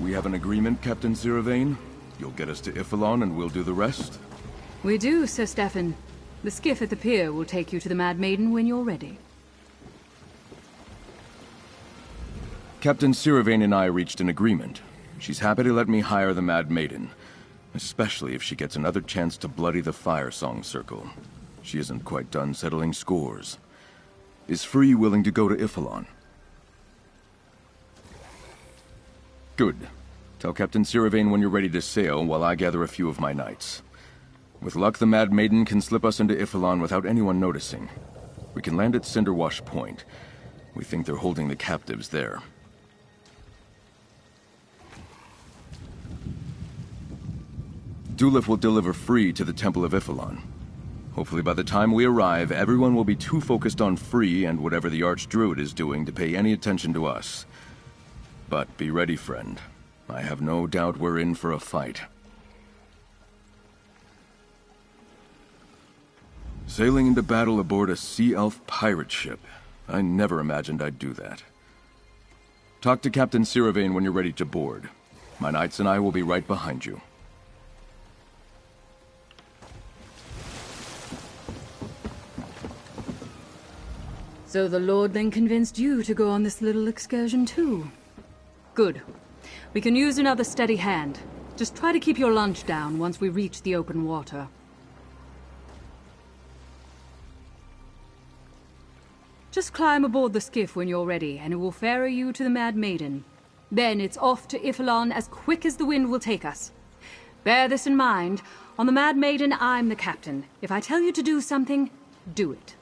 We have an agreement, Captain Ziravain? You'll get us to Y'ffelon and we'll do the rest? We do, Sir Stefan. The skiff at the pier will take you to the Mad Maiden when you're ready. Captain Siravane and I reached an agreement. She's happy to let me hire the Mad Maiden, especially if she gets another chance to bloody the Fire Song Circle. She isn't quite done settling scores. Is Free willing to go to Y'ffelon? Good. Tell Captain Siravane when you're ready to sail while I gather a few of my knights. With luck, the Mad Maiden can slip us into Y'ffelon without anyone noticing. We can land at Cinderwash Point. We think they're holding the captives there. Dulif will deliver Free to the Temple of Y'ffelon. Hopefully by the time we arrive, everyone will be too focused on Free and whatever the Archdruid is doing to pay any attention to us. But be ready, friend. I have no doubt we're in for a fight. Sailing into battle aboard a Sea Elf pirate ship. I never imagined I'd do that. Talk to Captain Siravane when you're ready to board. My knights and I will be right behind you. So the Lord then convinced you to go on this little excursion too? Good. We can use another steady hand. Just try to keep your lunch down once we reach the open water. Just climb aboard the skiff when you're ready, and it will ferry you to the Mad Maiden. Then it's off to Y'ffelon as quick as the wind will take us. Bear this in mind. On the Mad Maiden, I'm the captain. If I tell you to do something, do it.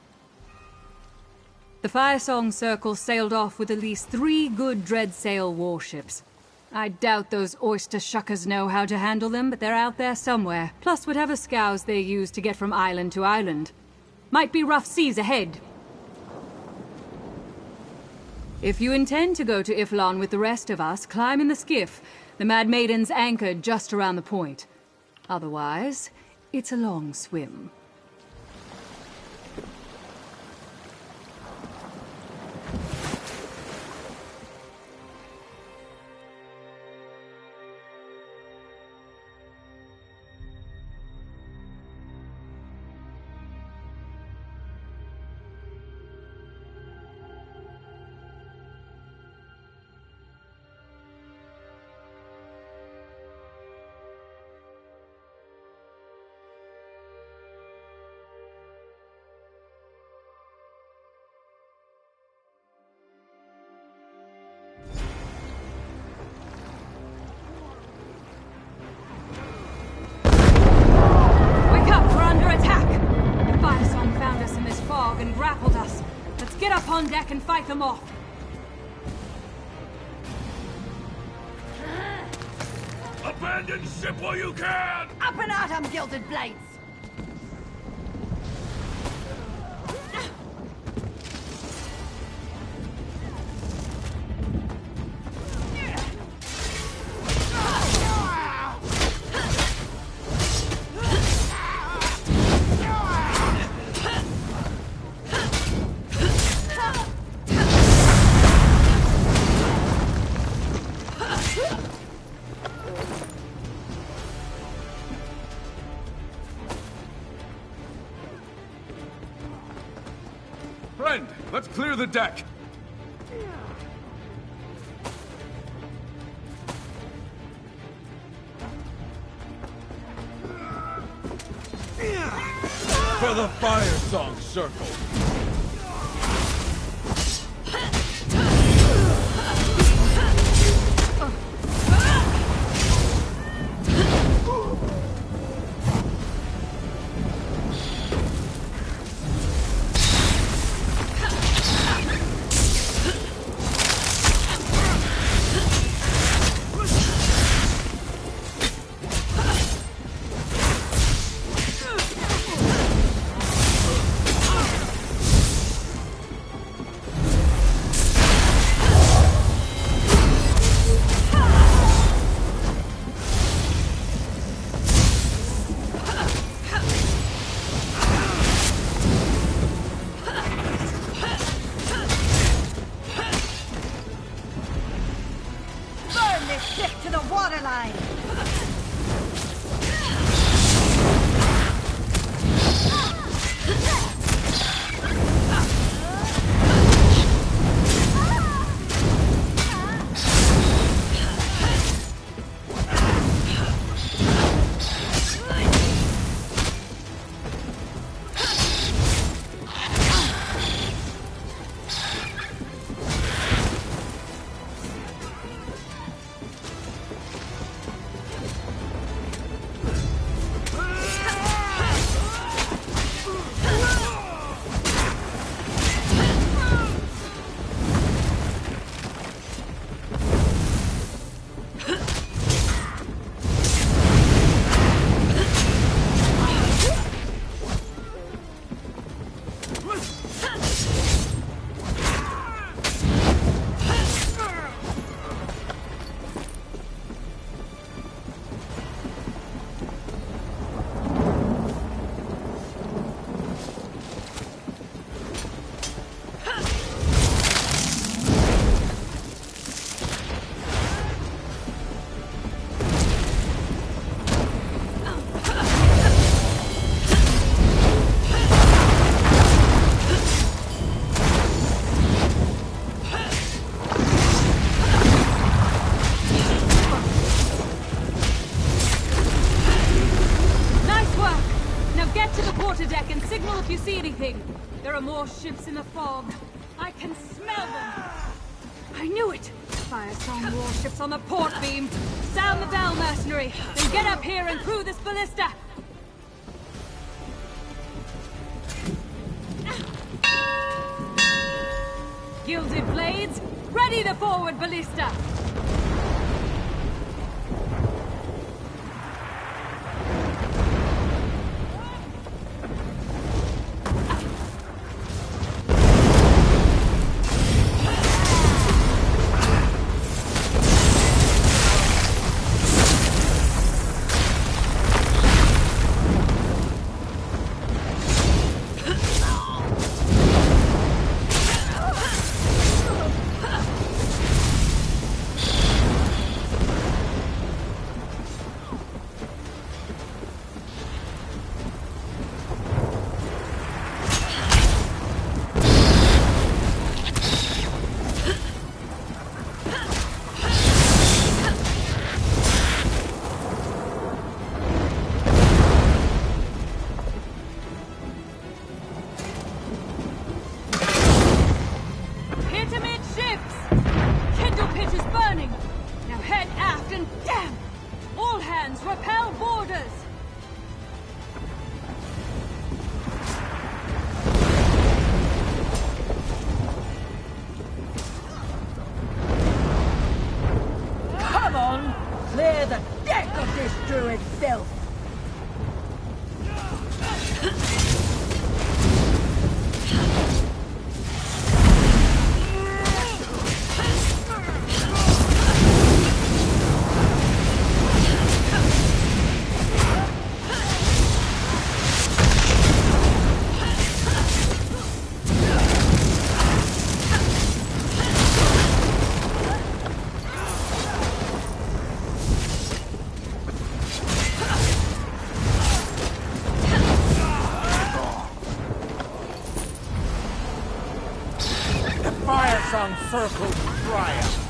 The Firesong Circle sailed off with at least 3 good Dreadsail warships. I doubt those oyster shuckers know how to handle them, but they're out there somewhere. Plus whatever scows they use to get from island to island. Might be rough seas ahead. If you intend to go to Y'ffelon with the rest of us, climb in the skiff. The Mad Maiden's anchored just around the point. Otherwise, it's a long swim. And grappled us. Let's get up on deck and fight them off. Abandon ship while you can! Up and at 'em, gilded blades! Friend, let's clear the deck. For the Firesong Circle. quarterdeck and signal if you see anything. There are more ships in the fog. I can smell them. I knew it! Fire Song warships on the port beam. Sound the bell, mercenary. Then get up here and crew this ballista. Gilded blades, ready the forward ballista! Circle triumph.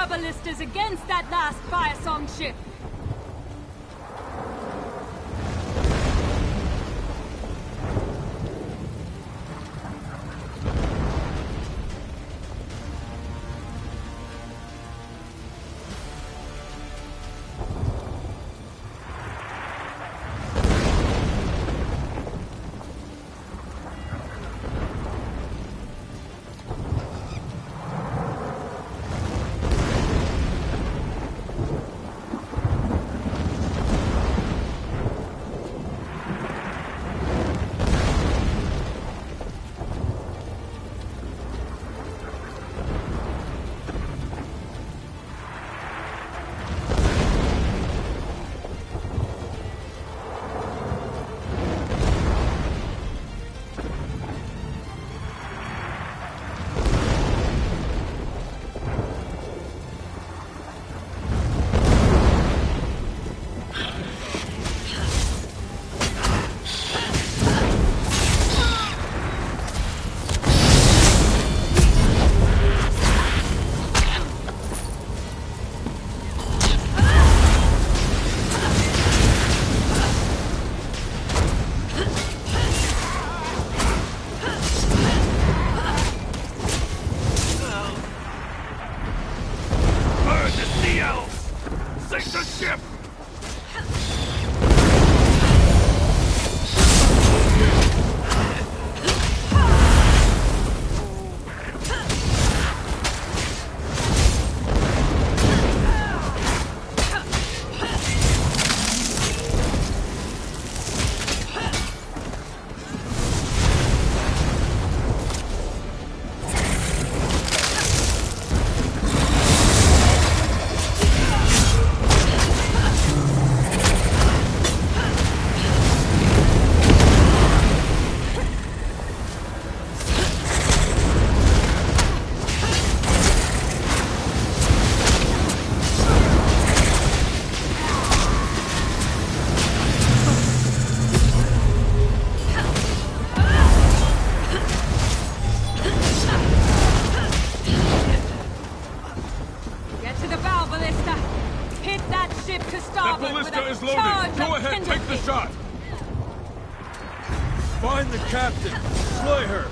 Ballistas against that last Fire Song ship. Find the captain! Slay her!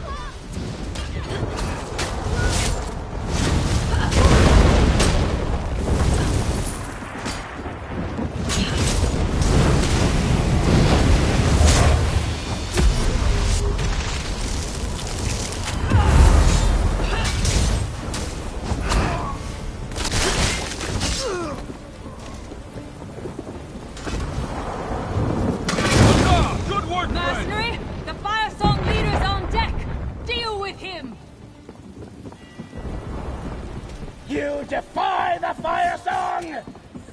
You defy the fire song!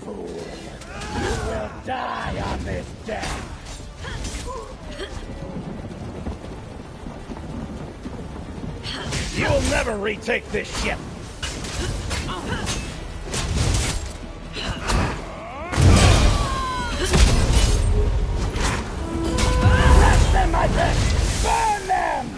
Fool! You will die on this deck! You'll never retake this ship! Crush them, my friend! Burn them!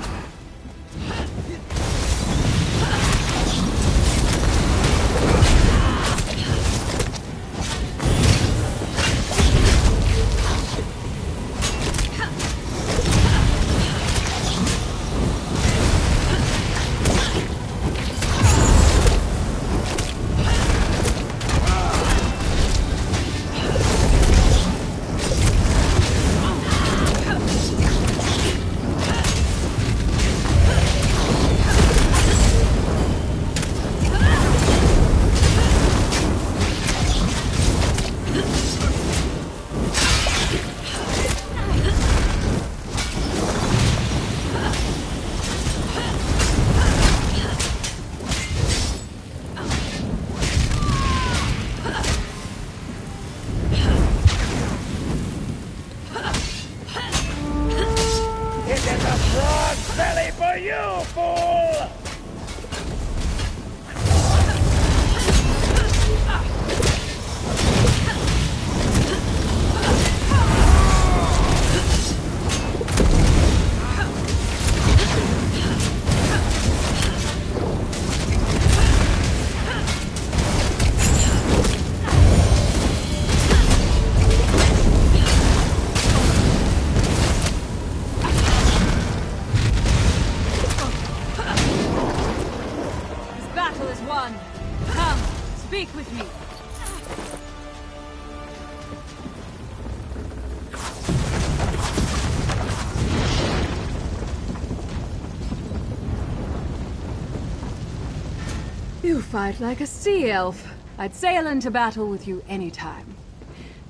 You fight like a sea elf. I'd sail into battle with you any time.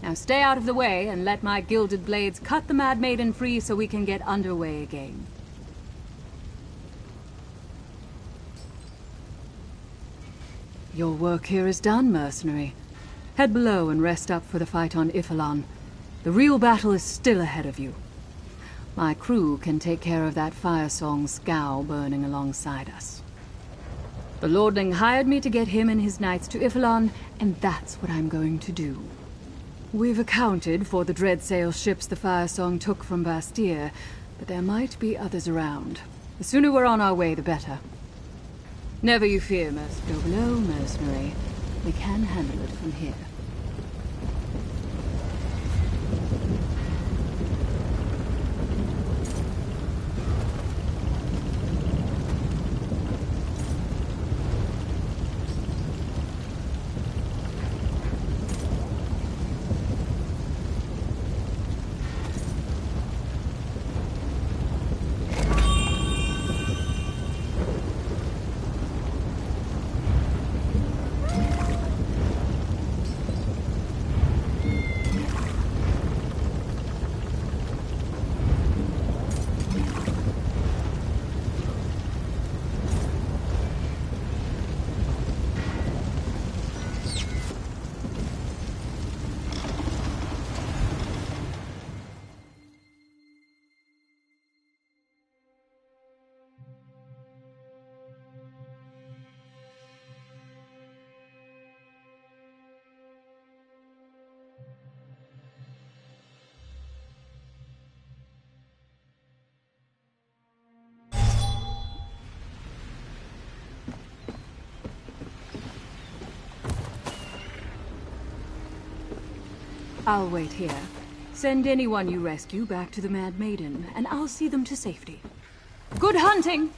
Now stay out of the way and let my gilded blades cut the Mad Maiden free so we can get underway again. Your work here is done, mercenary. Head below and rest up for the fight on Y'ffelon. The real battle is still ahead of you. My crew can take care of that fire song scow burning alongside us. The Lordling hired me to get him and his knights to Y'ffelon, and that's what I'm going to do. We've accounted for the Dreadsail ships the fire song took from Bastia, but there might be others around. The sooner we're on our way, the better. Never you fear, Go below, mercenary. We can handle it from here. I'll wait here. Send anyone you rescue back to the Mad Maiden, and I'll see them to safety. Good hunting!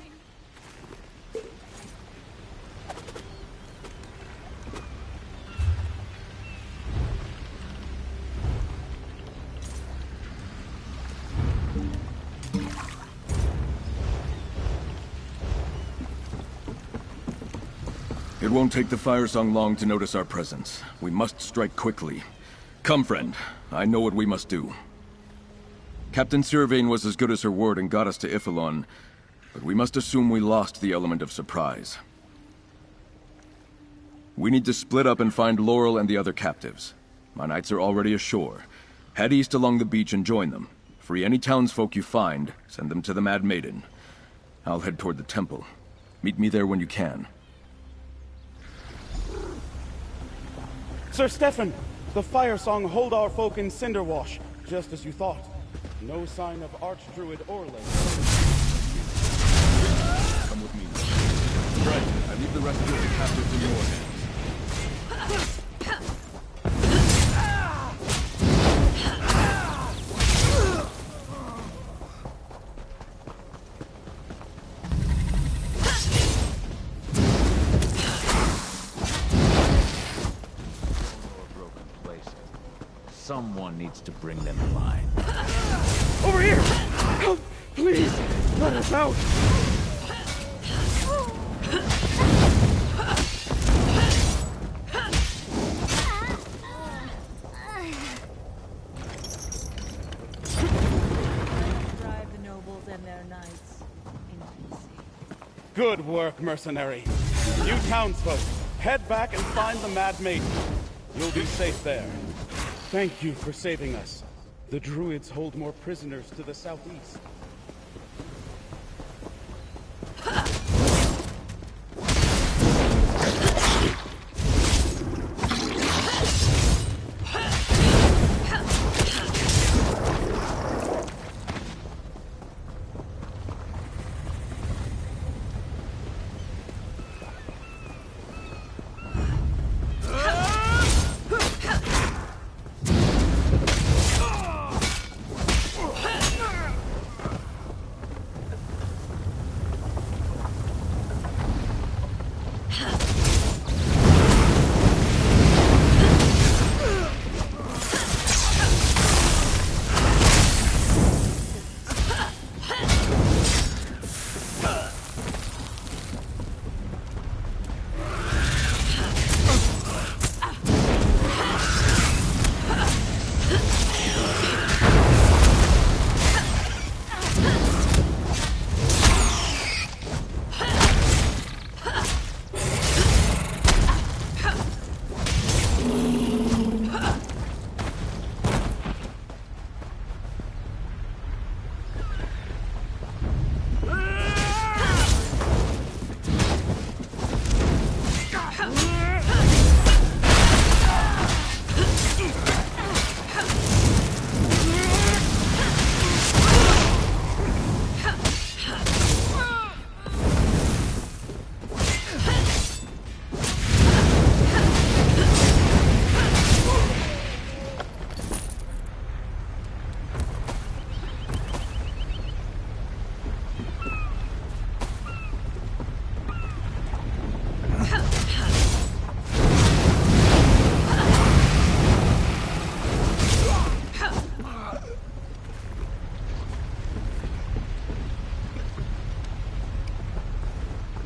It won't take the Fire Song long to notice our presence. We must strike quickly. Come, friend. I know what we must do. Captain Sirvain was as good as her word and got us to Y'ffelon, but we must assume we lost the element of surprise. We need to split up and find Laurel and the other captives. My knights are already ashore. Head east along the beach and join them. Free any townsfolk you find, send them to the Mad Maiden. I'll head toward the temple. Meet me there when you can. Sir Stefan, the Fire Song hold our folk in Cinderwash, just as you thought. No sign of Archdruid or Lake. Come with me. Fred, I leave the rest of the captives in your hands. Someone needs to bring them in line. Over here! Help! Please! Let us out! Drive the nobles and their knights into the sea. Good work, mercenary. You townsfolk, head back and find the Mad Maiden. You'll be safe there. Thank you for saving us. The Druids hold more prisoners to the southeast.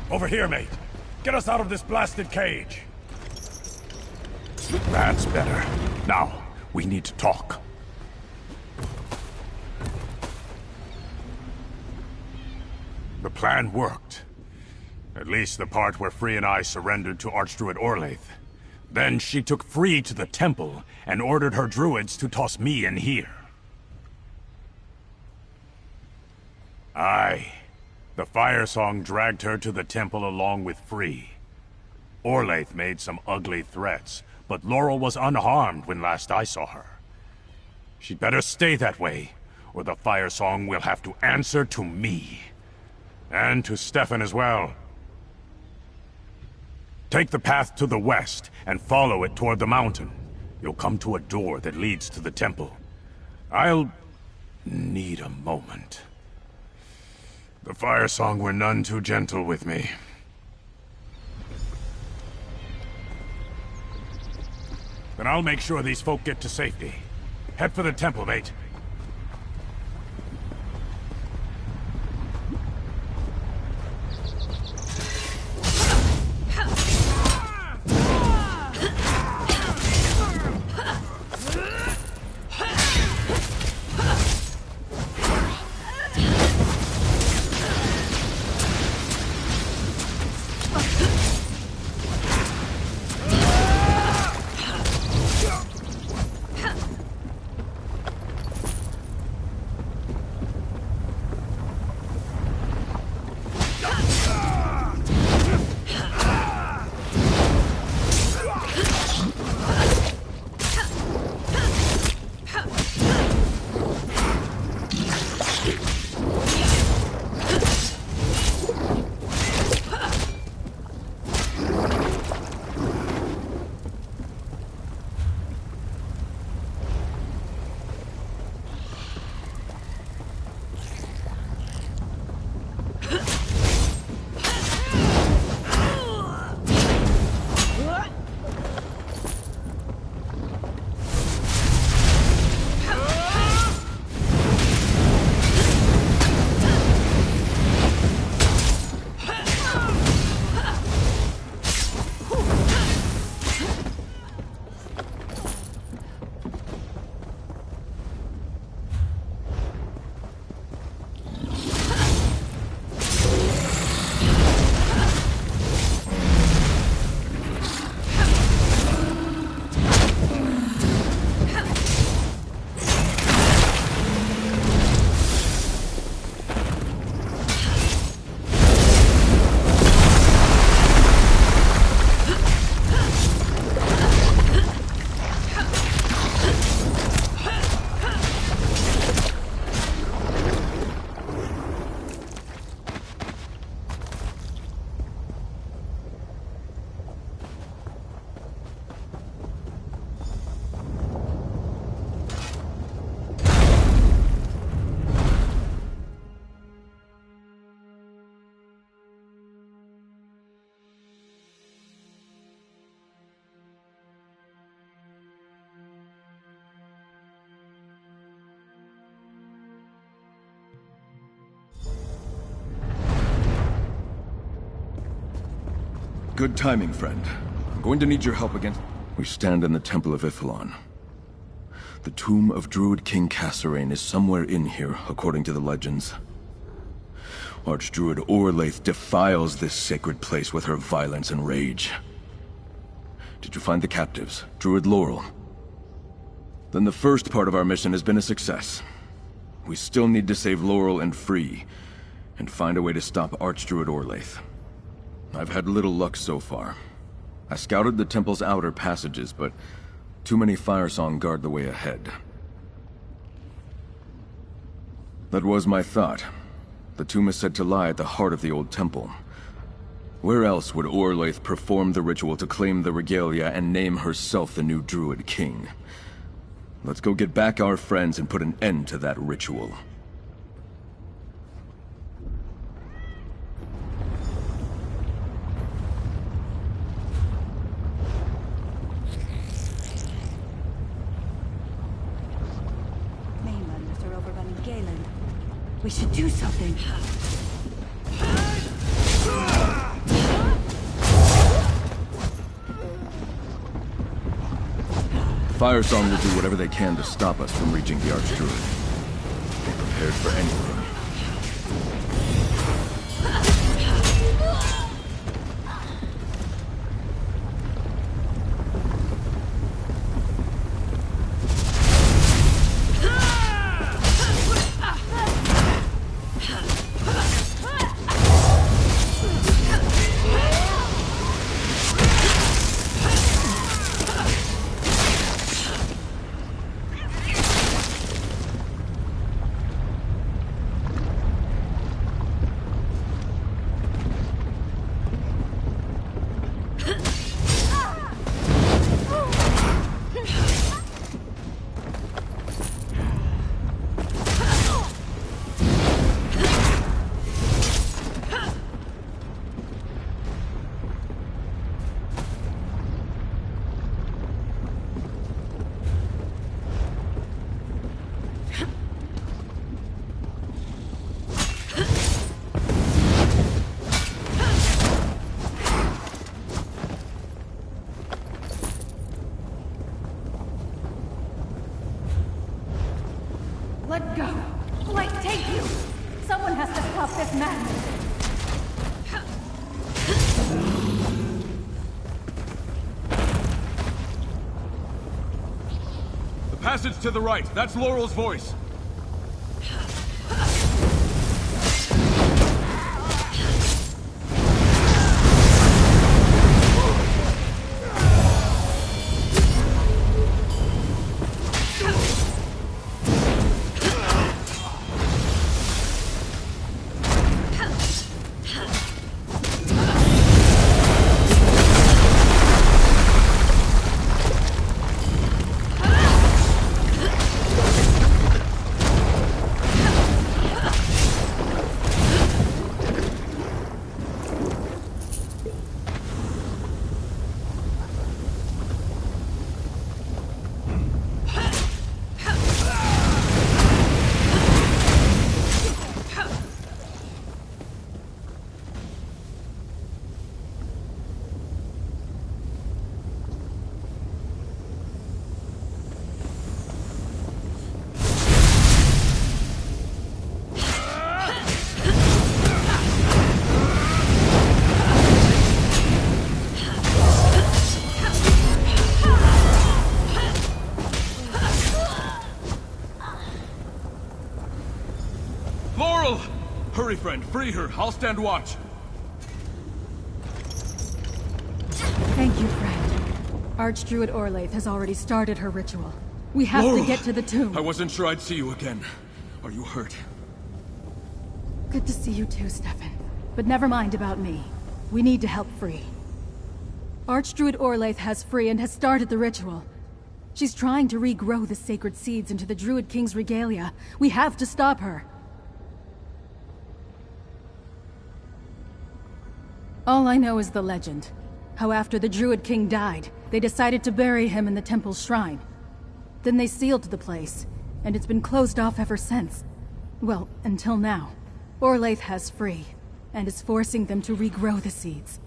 Over here, mate. Get us out of this blasted cage. That's better. Now, we need to talk. The plan worked. At least the part where Free and I surrendered to Archdruid Orlaith. Then she took Free to the temple and ordered her druids to toss me in here. Aye. The Fire Song dragged her to the temple along with Free. Orlaith made some ugly threats, but Laurel was unharmed when last I saw her. She'd better stay that way, or the Fire Song will have to answer to me. And to Stefan as well. Take the path to the west and follow it toward the mountain. You'll come to a door that leads to the temple. I'll need a moment. The Fire Song were none too gentle with me. Then I'll make sure these folk get to safety. Head for the temple, mate. Good timing, friend. I'm going to need your help again. We stand in the Temple of Y'ffelon. The tomb of Druid King Kasserine is somewhere in here, according to the legends. Archdruid Orlaith defiles this sacred place with her violence and rage. Did you find the captives, Druid Laurel? Then the first part of our mission has been a success. We still need to save Laurel and Free, and find a way to stop Archdruid Orlaith. I've had little luck so far. I scouted the temple's outer passages, but too many Firesong guard the way ahead. That was my thought. The tomb is said to lie at the heart of the old temple. Where else would Orlaith perform the ritual to claim the regalia and name herself the new Druid King? Let's go get back our friends and put an end to that ritual. Mainlanders are overrunning Galen. We should do something. Firesong will do whatever they can to stop us from reaching the Archdruid. Be prepared for anything. stop this madness! The passage to the right, that's Laurel's voice. Laurel! Hurry, friend, free her. I'll stand watch. Thank you, friend. Archdruid Orlaith has already started her ritual. We have Laurel, to get to the tomb. I wasn't sure I'd see you again. Are you hurt? Good to see you too, Stefan. But never mind about me. We need to help Free. Archdruid Orlaith has Free and has started the ritual. She's trying to regrow the sacred seeds into the Druid King's regalia. We have to stop her. All I know is the legend. How after the Druid King died, they decided to bury him in the temple's shrine. Then they sealed the place, and it's been closed off ever since. Well, until now. Orlaith has Free, and is forcing them to regrow the seeds.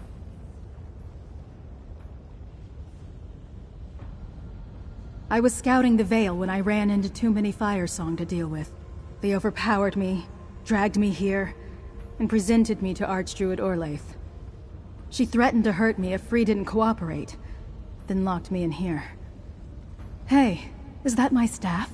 I was scouting the Vale when I ran into too many Firesong to deal with. They overpowered me, dragged me here, and presented me to Archdruid Orlaith. She threatened to hurt me if Free didn't cooperate, then locked me in here. Hey, is that my staff?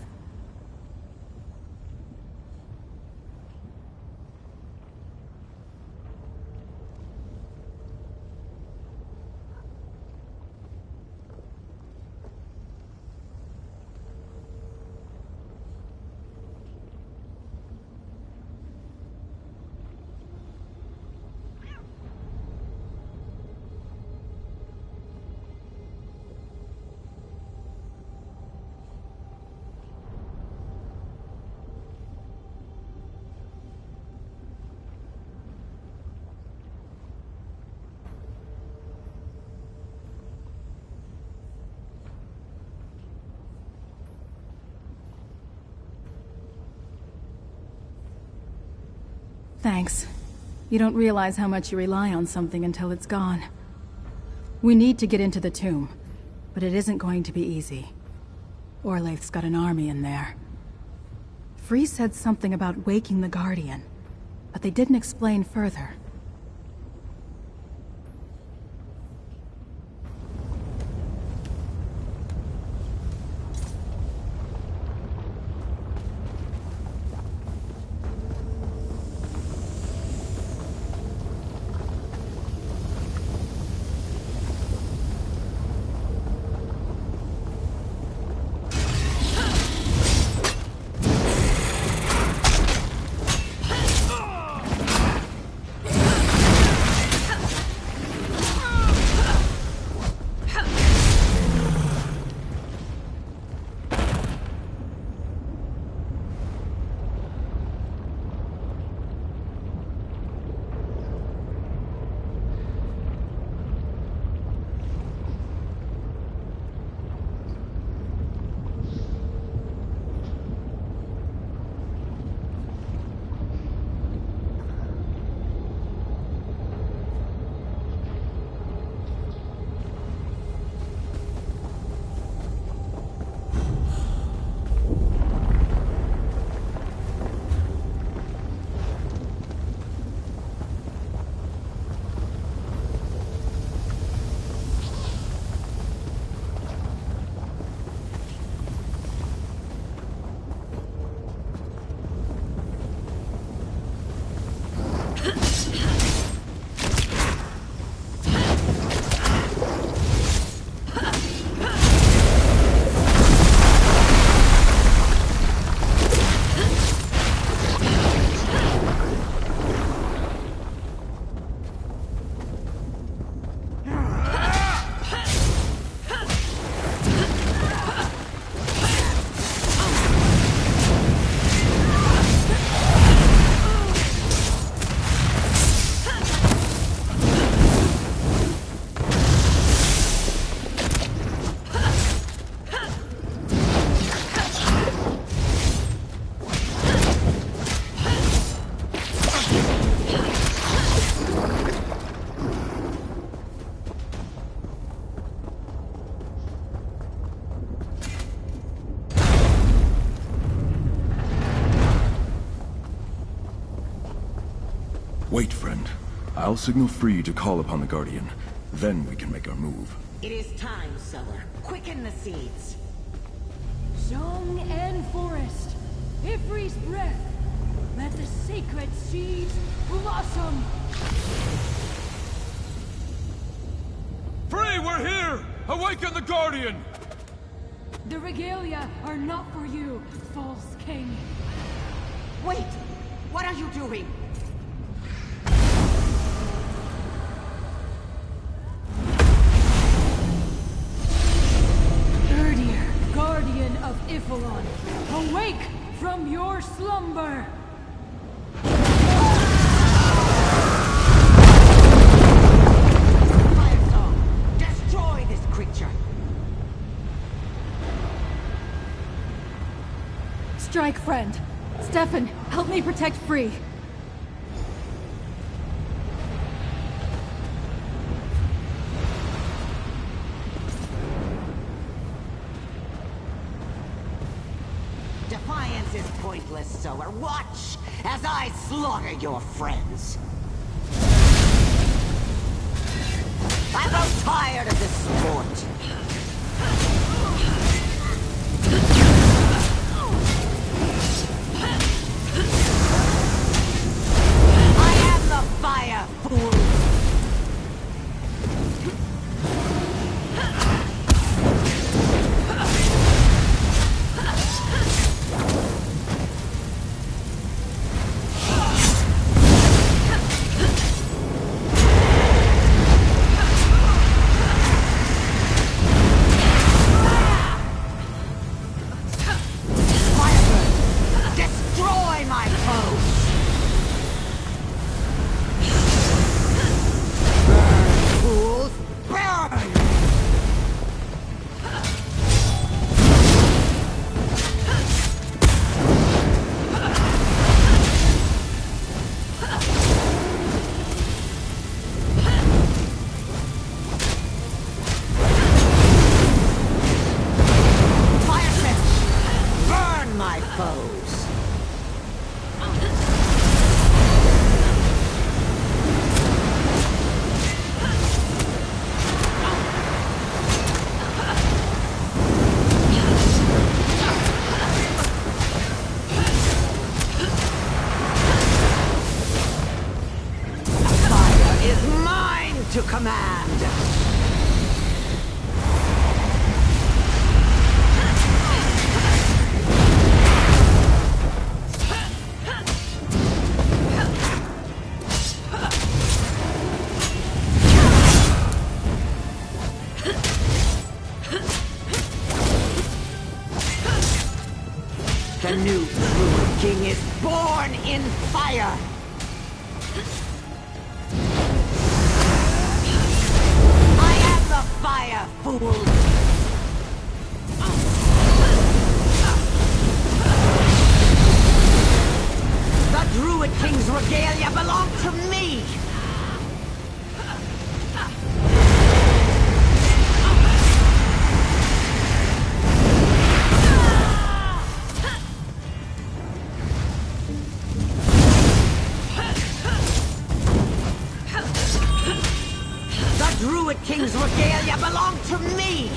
Thanks. You don't realize how much you rely on something until it's gone. We need to get into the tomb, but it isn't going to be easy. Orlaith's got an army in there. Free said something about waking the Guardian, but they didn't explain further. Wait, friend. I'll signal free to call upon the Guardian. Then we can make our move. It is time, sower. Quicken the seeds. Song and forest, Ifri's breath, let the sacred seeds blossom! Free, we're here! Awaken the Guardian! The regalia are not for you, false king. Wait! What are you doing? Erdir, Guardian of Y'ffelon, awake from your slumber! Firesong, destroy this creature! Strike, friend. Stefan, help me protect Free. Defiance is pointless, Sower. Watch as I slaughter your friends. I grow tired of this sport. I am the fire, fool! To command! The new Druid King is born in fire! Fire, fool! The Druid King's regalia belong to me! Druid King's regalia belong to me!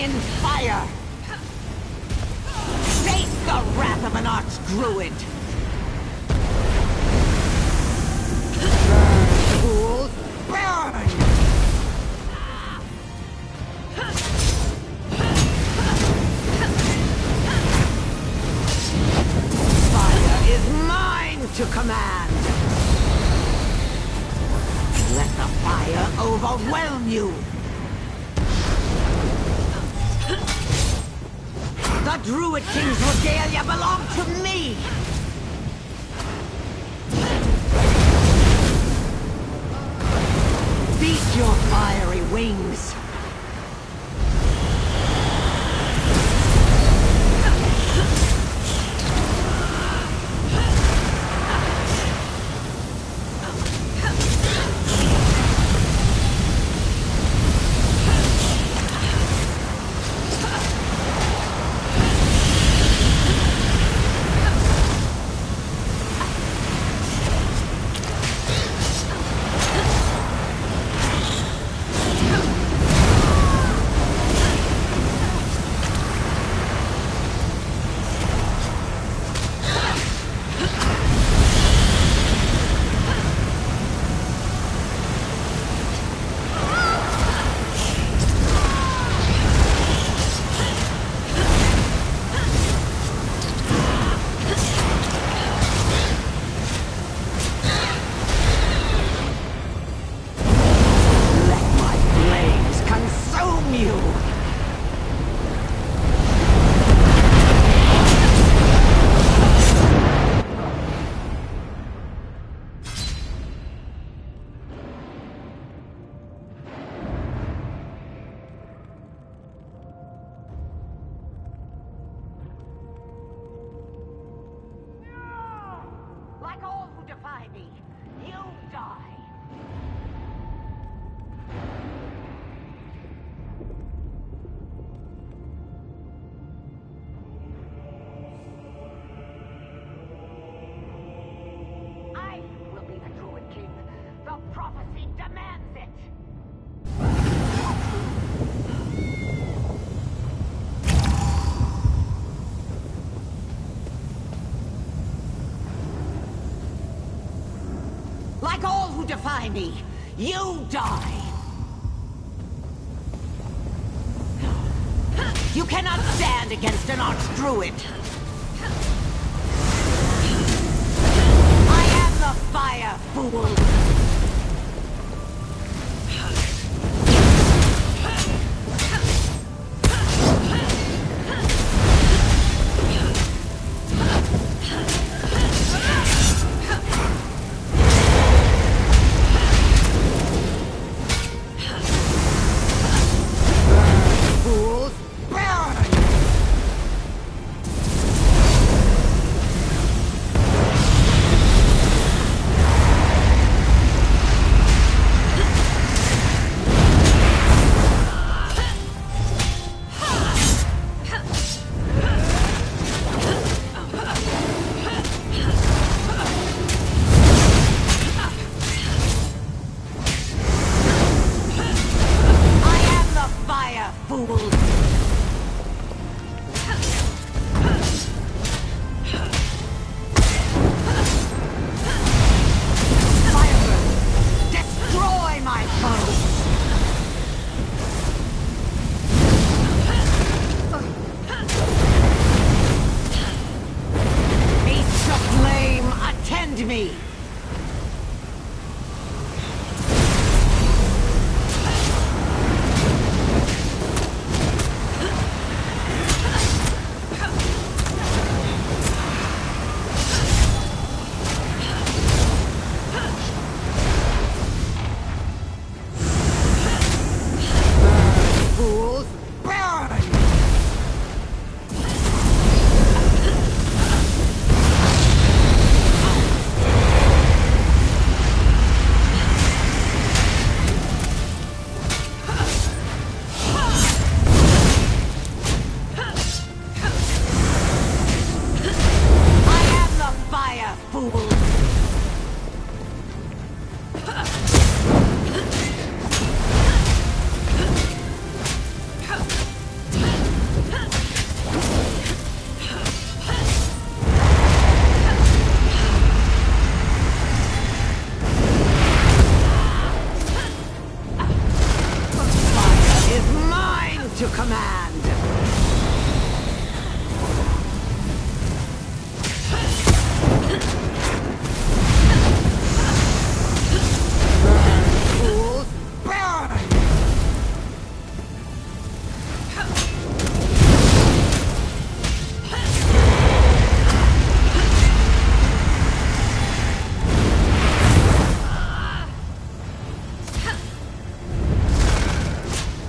in fire! Face the wrath of an arch-druid! Burn, fools! Burn! Fire is mine to command! Let the fire overwhelm you! The Druid King's regalia belong to me! Beat your fiery wings! Like all who defy me, you die. I will be the Druid King. The prophecy demands it. Like all who defy me, you die! You cannot stand against an arch-druid! I am the fire, fool!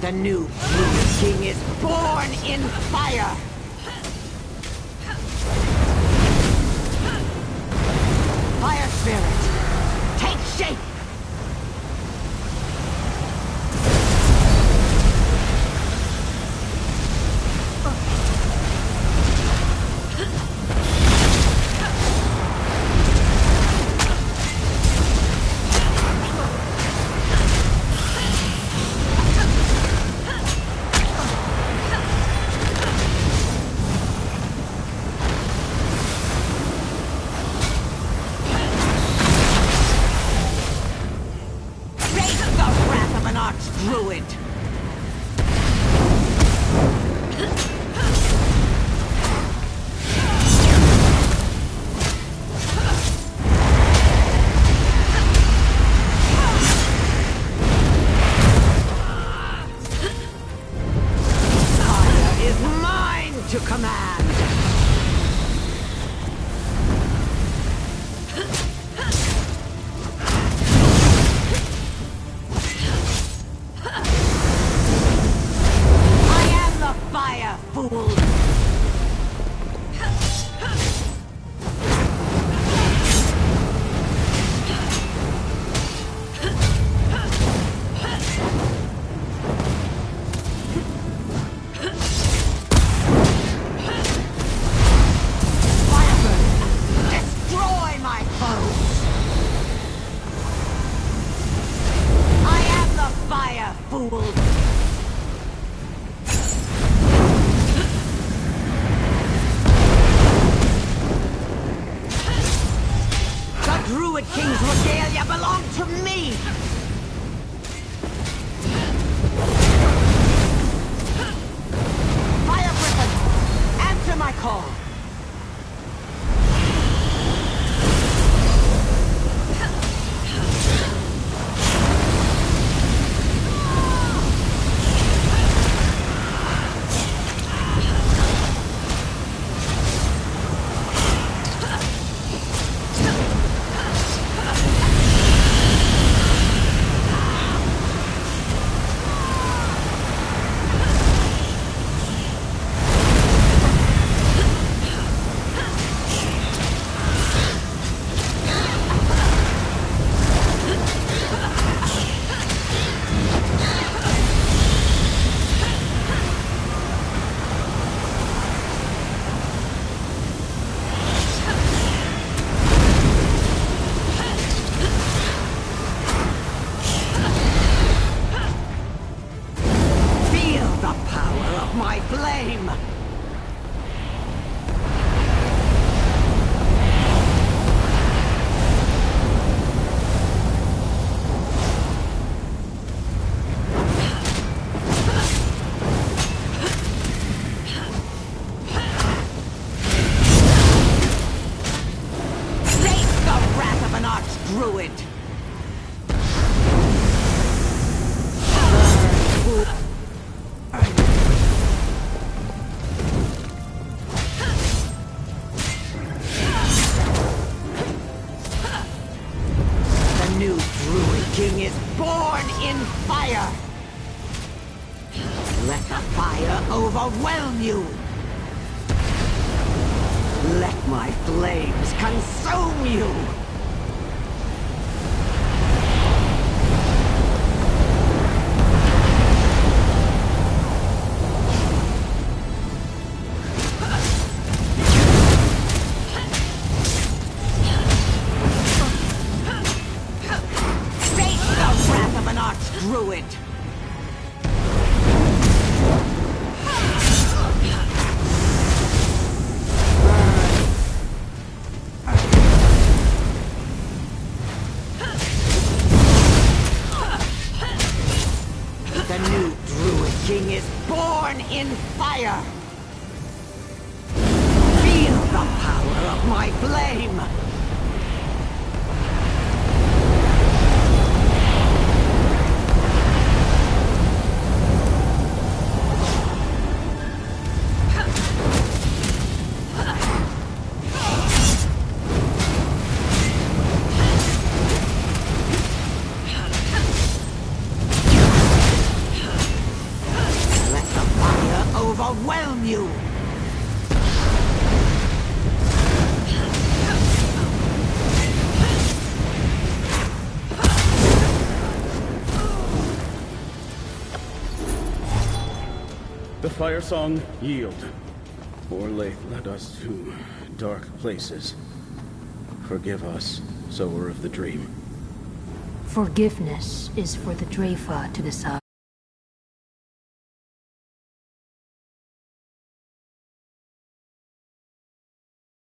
The new Druid King is born in fire! Fire Spirit, take shape! Druid! Fire is mine to command! Fool! Destroy my foes! I am the fire, fool! Druid King's regalia belong to me! Fire Griffin, answer my call! My flame! Face the wrath of an arch-druid! New Druid King is born in fire! Let the fire overwhelm you! Let my flames consume you! Druid! The new Druid King is born in fire! Feel the power of my flame! Firesong, yield. Orlaith led us to dark places. Forgive us, sower of the dream. Forgiveness is for the Dreyfa to decide.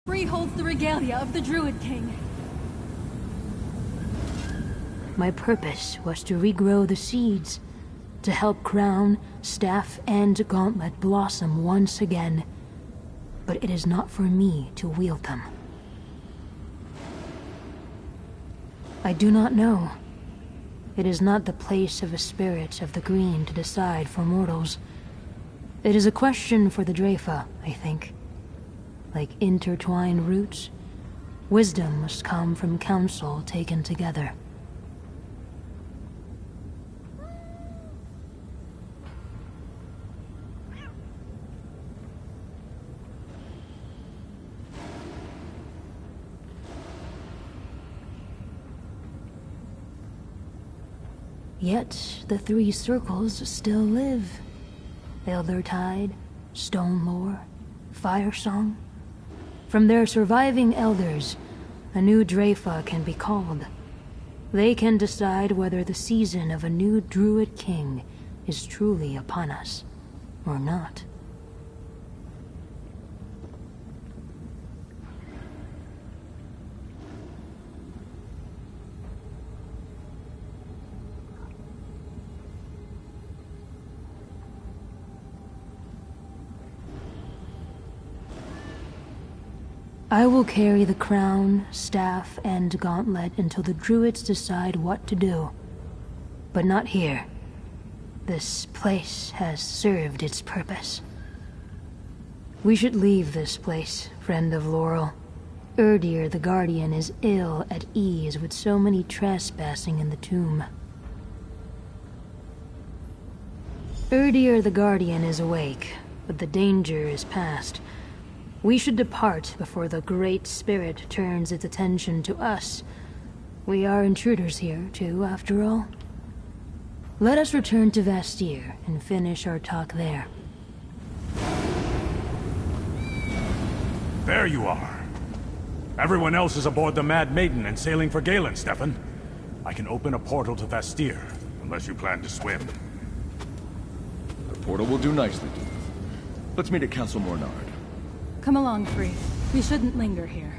Free holds the regalia of the Druid King. My purpose was to regrow the seeds, to help crown, staff, and gauntlet blossom once again. But it is not for me to wield them. I do not know. It is not the place of a spirit of the green to decide for mortals. It is a question for the Dreyfa, I think. Like intertwined roots, wisdom must come from counsel taken together. Yet the three circles still live. Eldertide, Stone Lore, Firesong. From their surviving elders, a new Dreyfa can be called. They can decide whether the season of a new Druid King is truly upon us, or not. I will carry the crown, staff, and gauntlet until the Druids decide what to do. But not here. This place has served its purpose. We should leave this place, friend of Laurel. Erdir the Guardian is ill at ease with so many trespassing in the tomb. Erdir the Guardian is awake, but the danger is past. We should depart before the Great Spirit turns its attention to us. We are intruders here, too, after all. Let us return to Vastir and finish our talk there. There you are. Everyone else is aboard the Mad Maiden and sailing for Galen, Stefan. I can open a portal to Vastir, unless you plan to swim. The portal will do nicely. Let's meet at Castle Mornard. Come along, Free. We shouldn't linger here.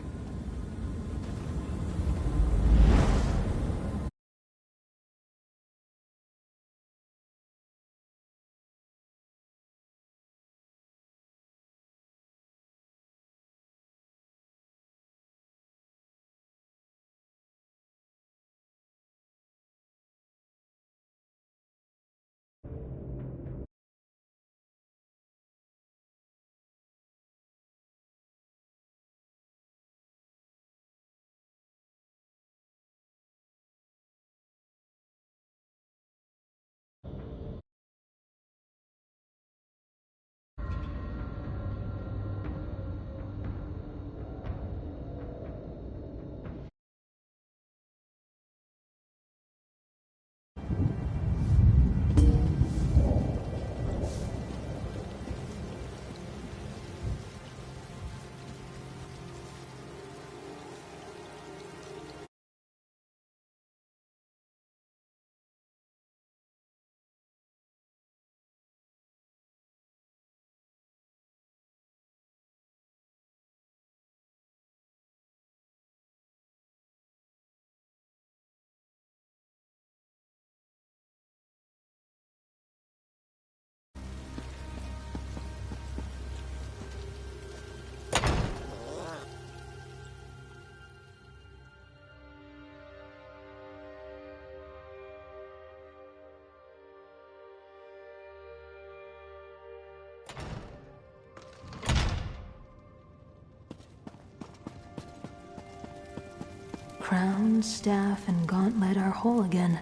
Crown, staff, and gauntlet are whole again.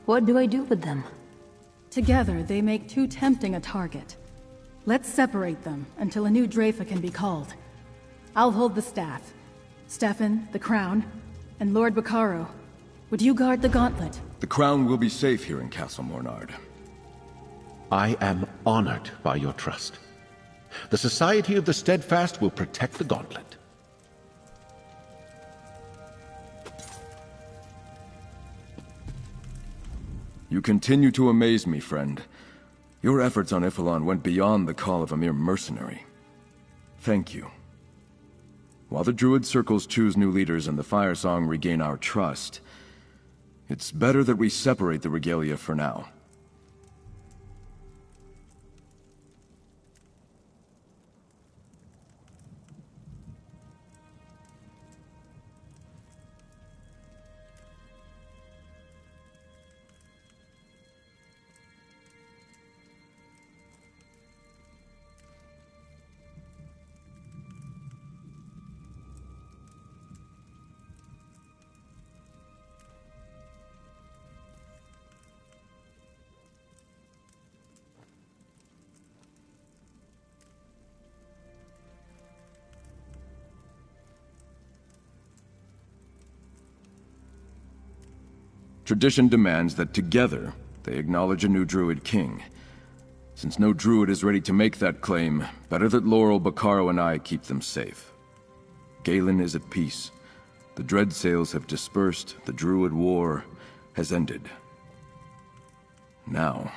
What do I do with them? Together, they make too tempting a target. Let's separate them until a new Dreyfa can be called. I'll hold the staff. Stefan, the crown, and Lord Bacaro. Would you guard the gauntlet? The crown will be safe here in Castle Mornard. I am honored by your trust. The Society of the Steadfast will protect the gauntlet. You continue to amaze me, friend. Your efforts on Y'ffelon went beyond the call of a mere mercenary. Thank you. While the Druid circles choose new leaders and the Fire Song regain our trust, it's better that we separate the regalia for now. Tradition demands that together, they acknowledge a new Druid king. Since no Druid is ready to make that claim, better that Laurel, Bacaro, and I keep them safe. Galen is at peace. The dread sails have dispersed, the Druid war has ended. Now,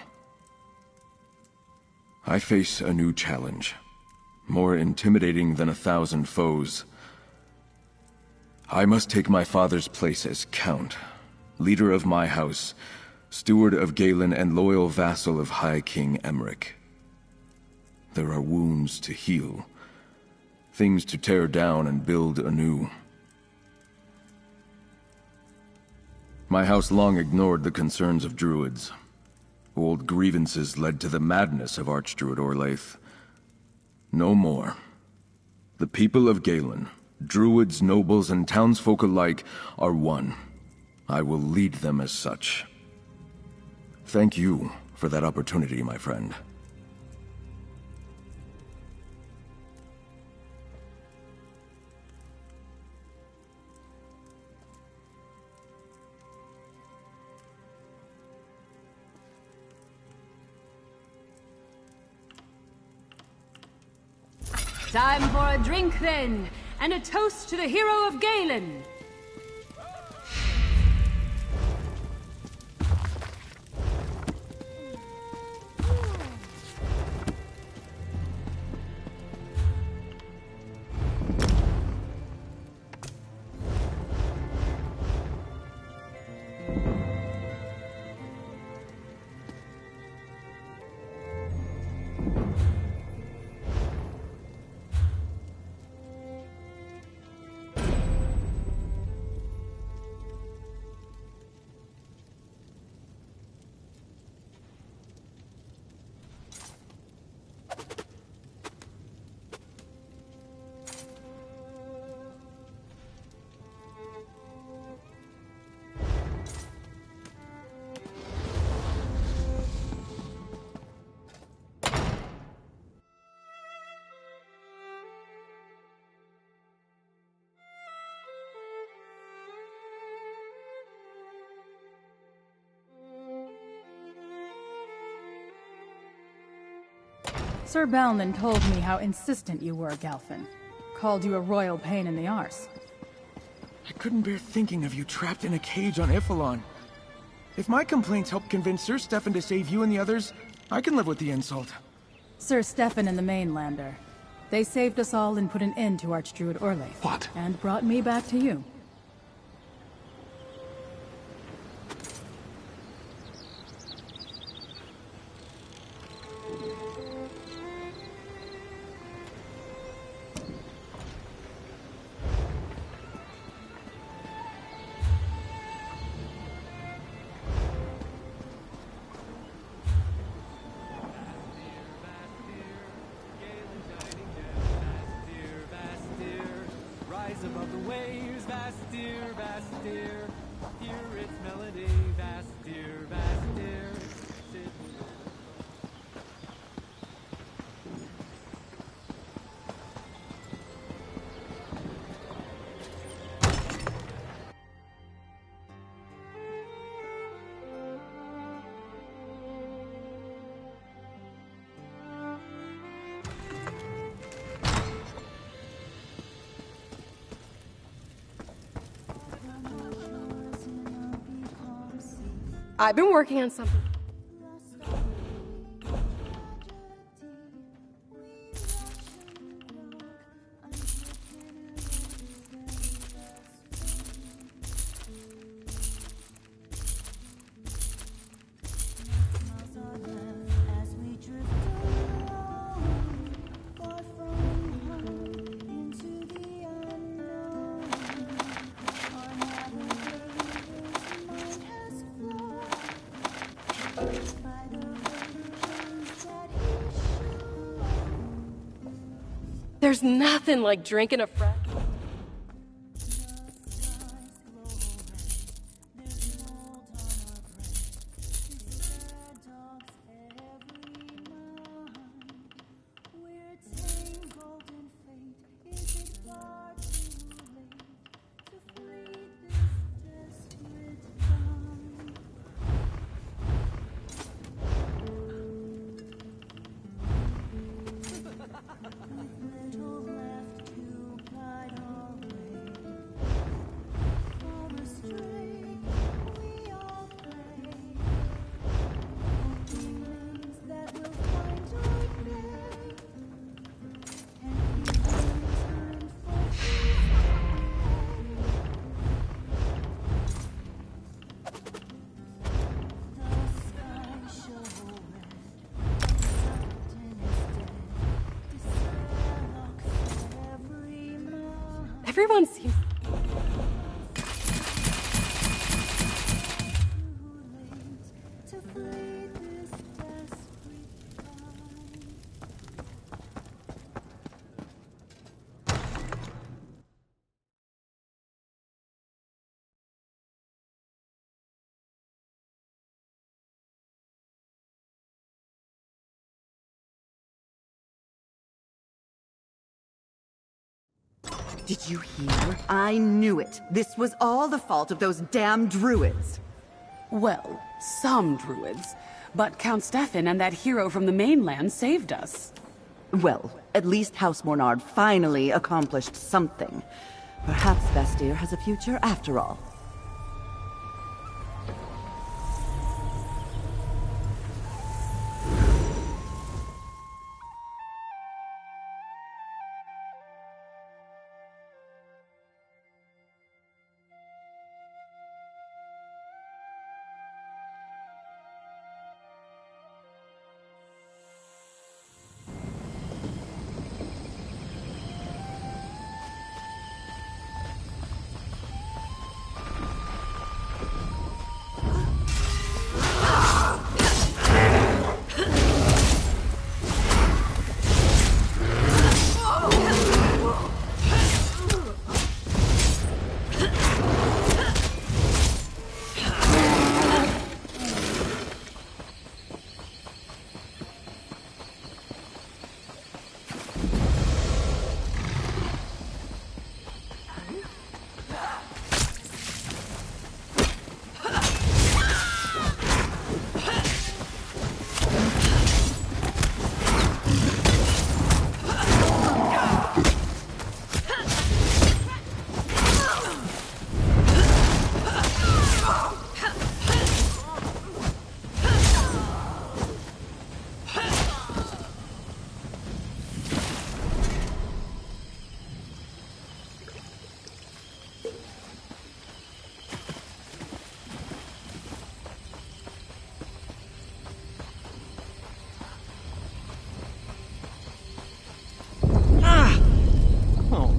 I face a new challenge, more intimidating than 1,000 foes. I must take my father's place as Count, leader of my house, steward of Galen and loyal vassal of High King Emmerich. There are wounds to heal, things to tear down and build anew. My house long ignored the concerns of Druids. Old grievances led to the madness of Archdruid Orlaith. No more. The people of Galen, Druids, nobles, and townsfolk alike, are one. I will lead them as such. Thank you for that opportunity, my friend. Time for a drink, then, and a toast to the hero of Galen. Sir Balman told me how insistent you were, Galfin. Called you a royal pain in the arse. I couldn't bear thinking of you trapped in a cage on Y'ffelon. If my complaints help convince Sir Stefan to save you and the others, I can live with the insult. Sir Stefan and the Mainlander. They saved us all and put an end to Archdruid Orlaith. What? And brought me back to you. Above the waves, vast dear, hear its melody, vast dear, I've been working on something. There's nothing like drinking a fresh. Everyone seems... Did you hear? I knew it. This was all the fault of those damn druids. Well, some druids. But Count Stefan and that hero from the mainland saved us. Well, at least House Mornard finally accomplished something. Perhaps Vestir has a future after all.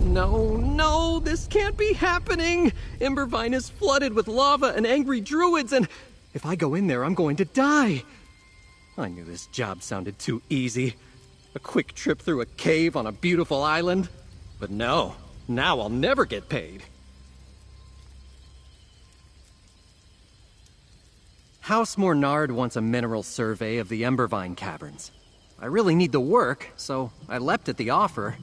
No, no, this can't be happening! Embervine is flooded with lava and angry druids, and if I go in there, I'm going to die. I knew this job sounded too easy. A quick trip through a cave on a beautiful island. But no, now I'll never get paid. House Mornard wants a mineral survey of the Embervine caverns. I really need the work, so I leapt at the offer.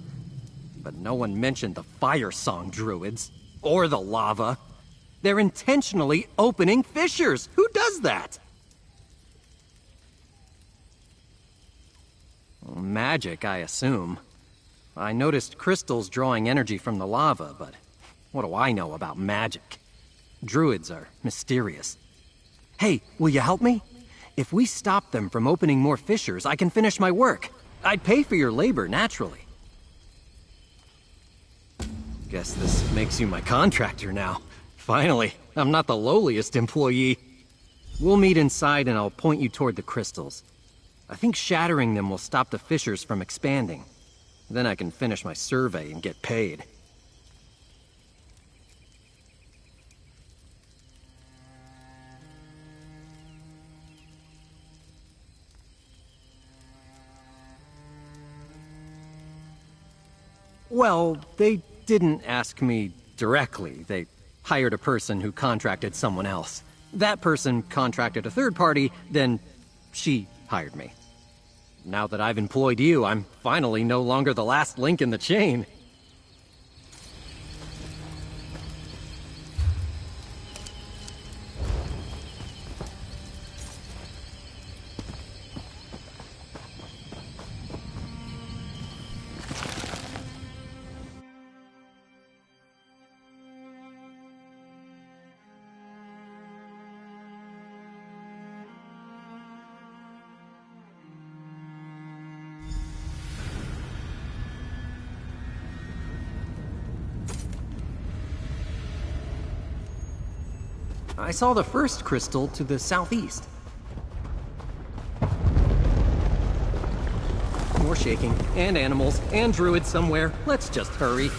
But no one mentioned the Fire Song druids, or the lava. They're intentionally opening fissures. Who does that? Well, magic, I assume. I noticed crystals drawing energy from the lava, but what do I know about magic? Druids are mysterious. Hey, will you help me? If we stop them from opening more fissures, I can finish my work. I'd pay for your labor, naturally. Guess this makes you my contractor now. Finally, I'm not the lowliest employee. We'll meet inside and I'll point you toward the crystals. I think shattering them will stop the fissures from expanding. Then I can finish my survey and get paid. Well, they didn't ask me directly. They hired a person who contracted someone else. That person contracted a third party, then she hired me. Now that I've employed you, I'm finally no longer the last link in the chain. I saw the first crystal to the southeast. More shaking, and animals, and druids somewhere. Let's just hurry.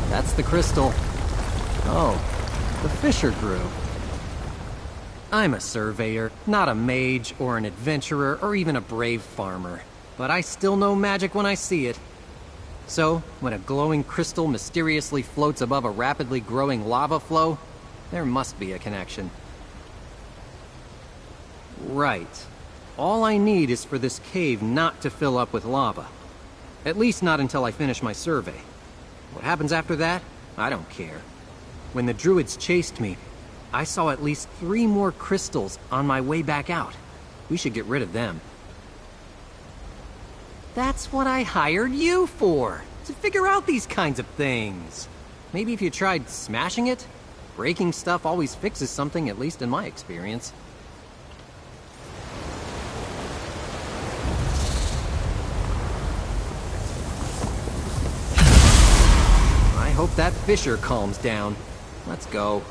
That's the crystal. Oh, the fissure grew. I'm a surveyor, not a mage or an adventurer or even a brave farmer. But I still know magic when I see it. So, when a glowing crystal mysteriously floats above a rapidly growing lava flow, there must be a connection. Right. All I need is for this cave not to fill up with lava. At least not until I finish my survey. What happens after that? I don't care. When the druids chased me, I saw at least 3 more crystals on my way back out. We should get rid of them. That's what I hired you for, to figure out these kinds of things. Maybe if you tried smashing it? Breaking stuff always fixes something, at least in my experience. I hope that fissure calms down. Let's go.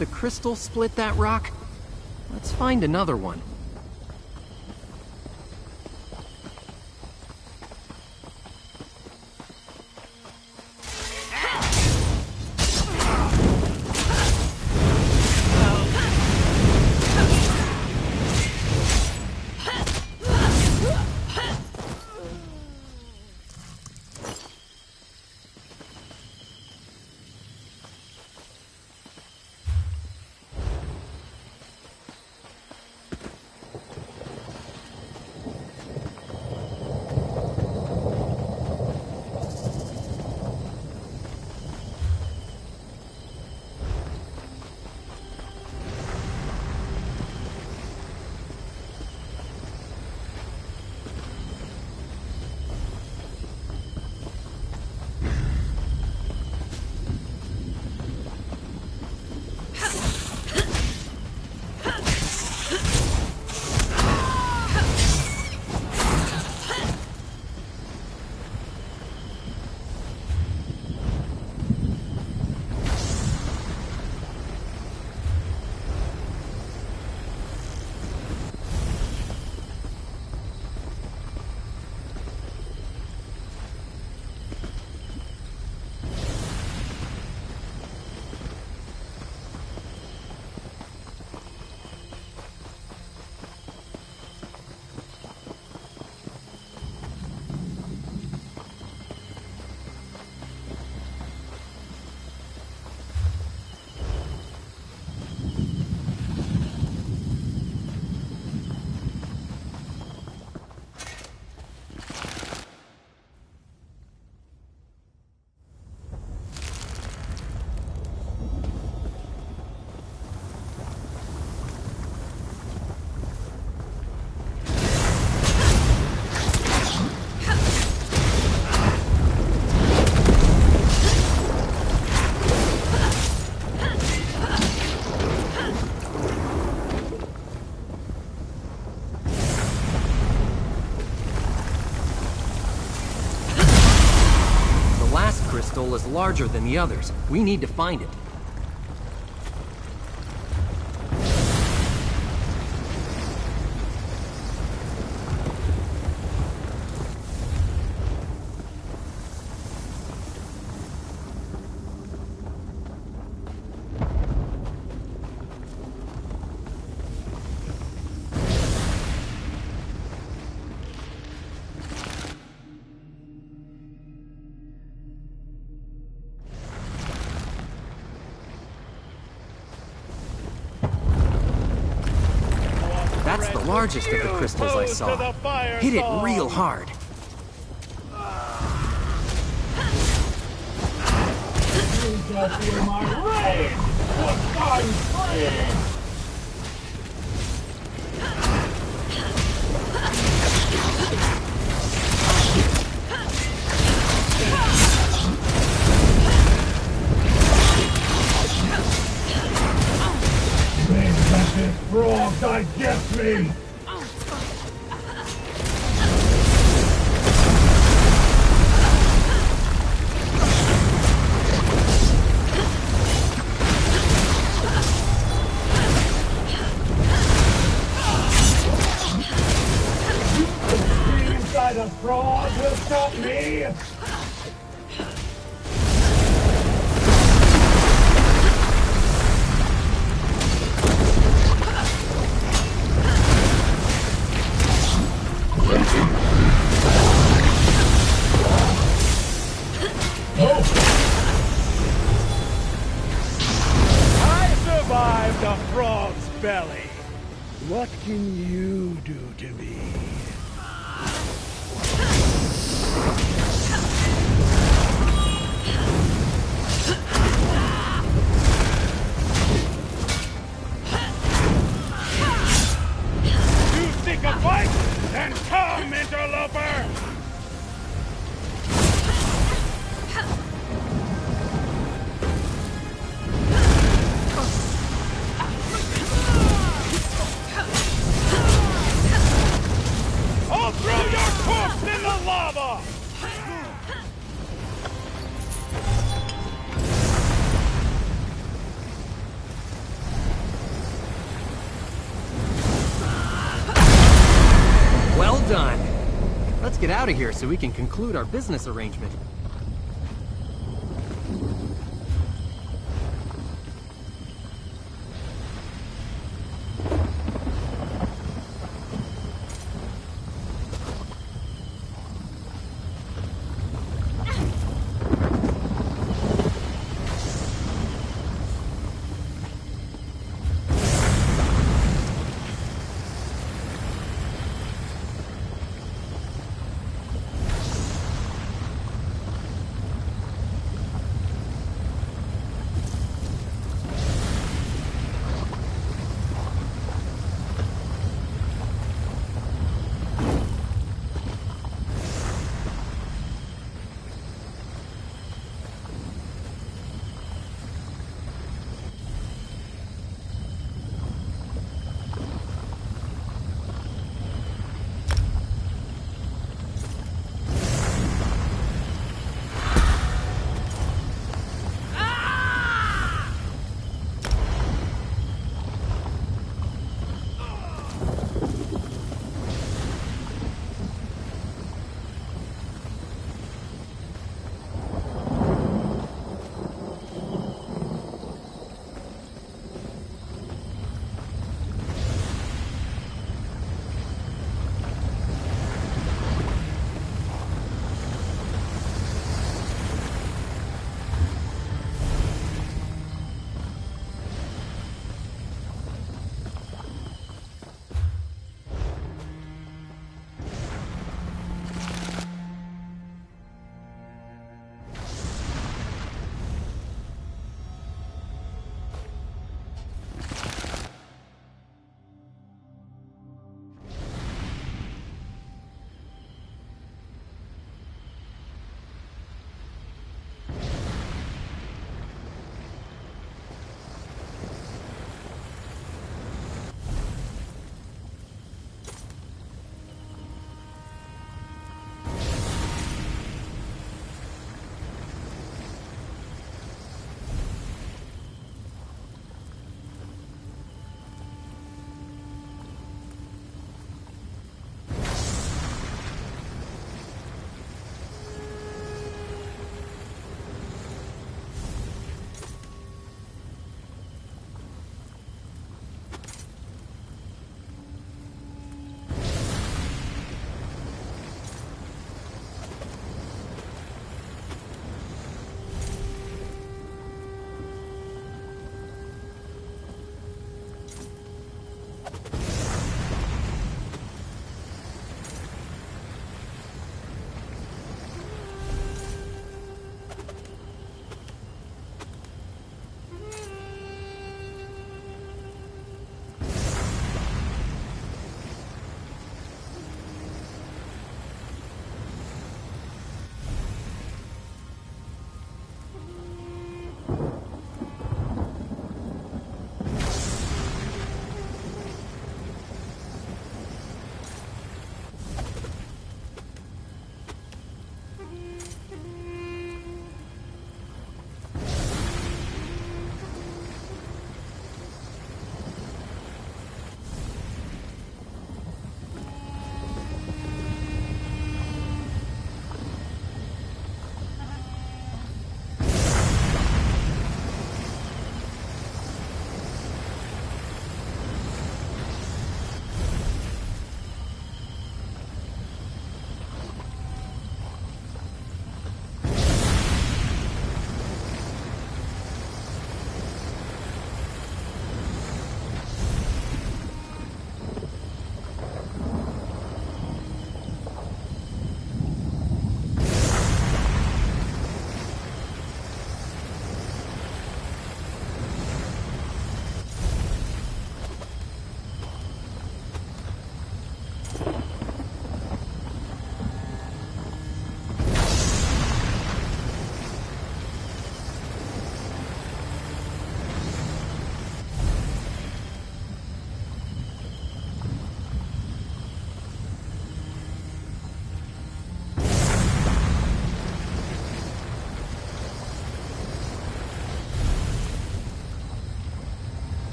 the crystal split that rock? Let's find another one. Is larger than the others. We need to find it. That's the largest of the crystals I saw. Hit it real hard. Frog, digest me! Being inside a frog will stop me! The frog's belly. What can you do to me? You seek a fight? Then come, interloper! get out of here so we can conclude our business arrangement.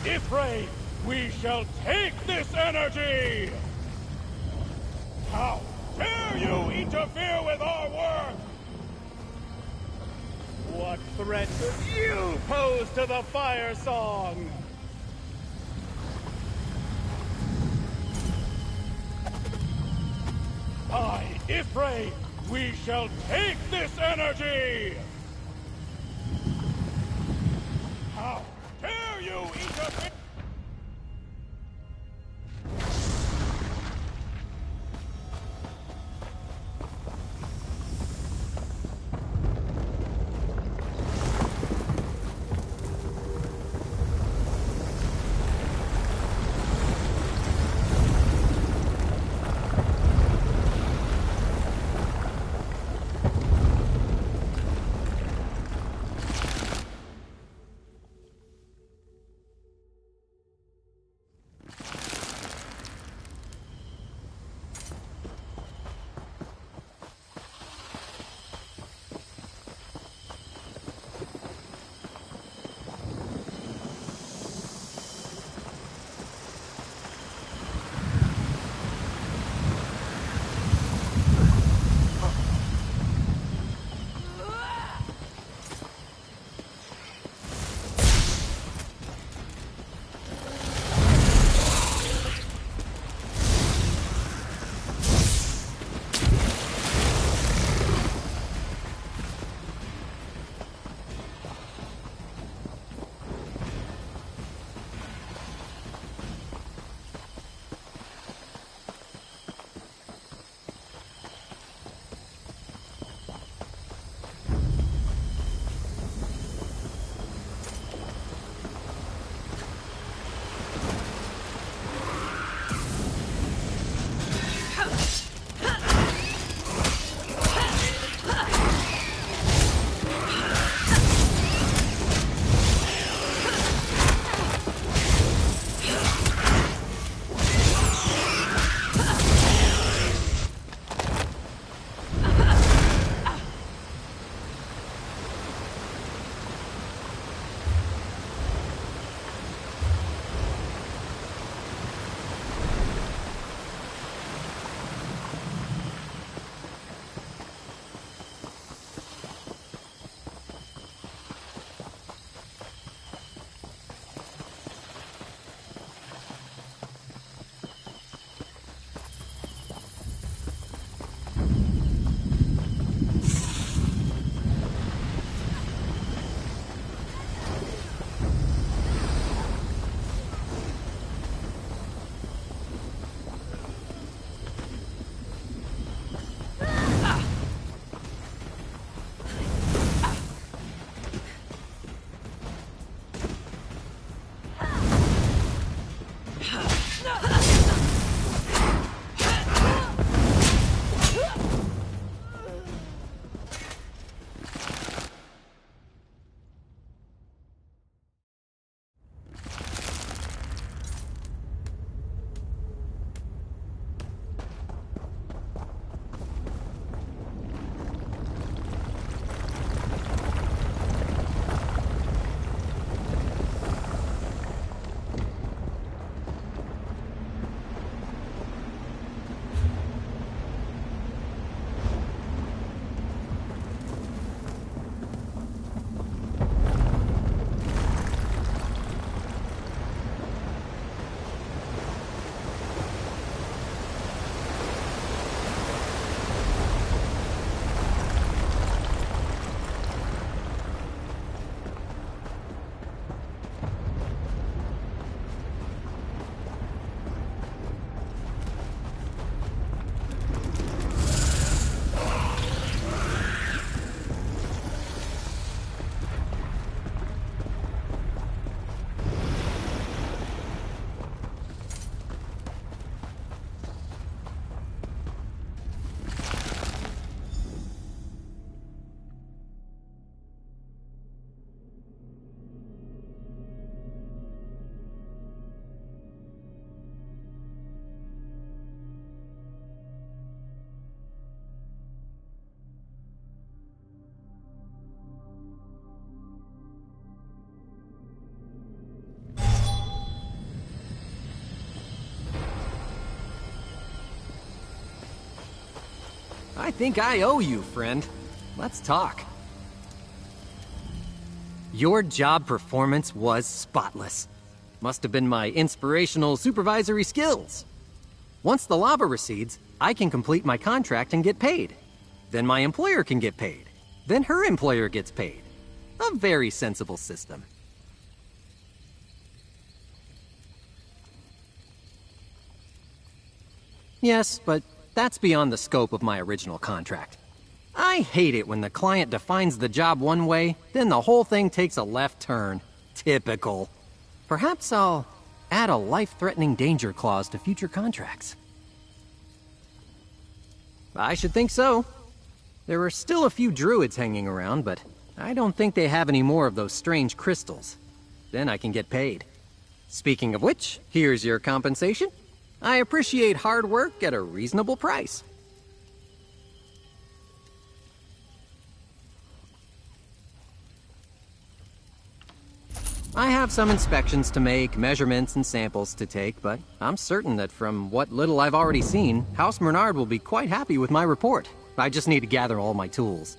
Y'ffelon, we shall take this energy! How dare you interfere with our work! What threat do you pose to the fire song? By Y'ffre, we shall take this energy! How dare you interfere! I think I owe you, friend. Let's talk. Your job performance was spotless. Must have been my inspirational supervisory skills. Once the lava recedes, I can complete my contract and get paid. Then my employer can get paid. Then her employer gets paid. A very sensible system. Yes, but that's beyond the scope of my original contract. I hate it when the client defines the job one way, then the whole thing takes a left turn. Typical. Perhaps I'll add a life-threatening danger clause to future contracts. I should think so. There are still a few druids hanging around, but I don't think they have any more of those strange crystals. Then I can get paid. Speaking of which, here's your compensation. I appreciate hard work at a reasonable price. I have some inspections to make, measurements and samples to take, but I'm certain that from what little I've already seen, House Bernard will be quite happy with my report. I just need to gather all my tools.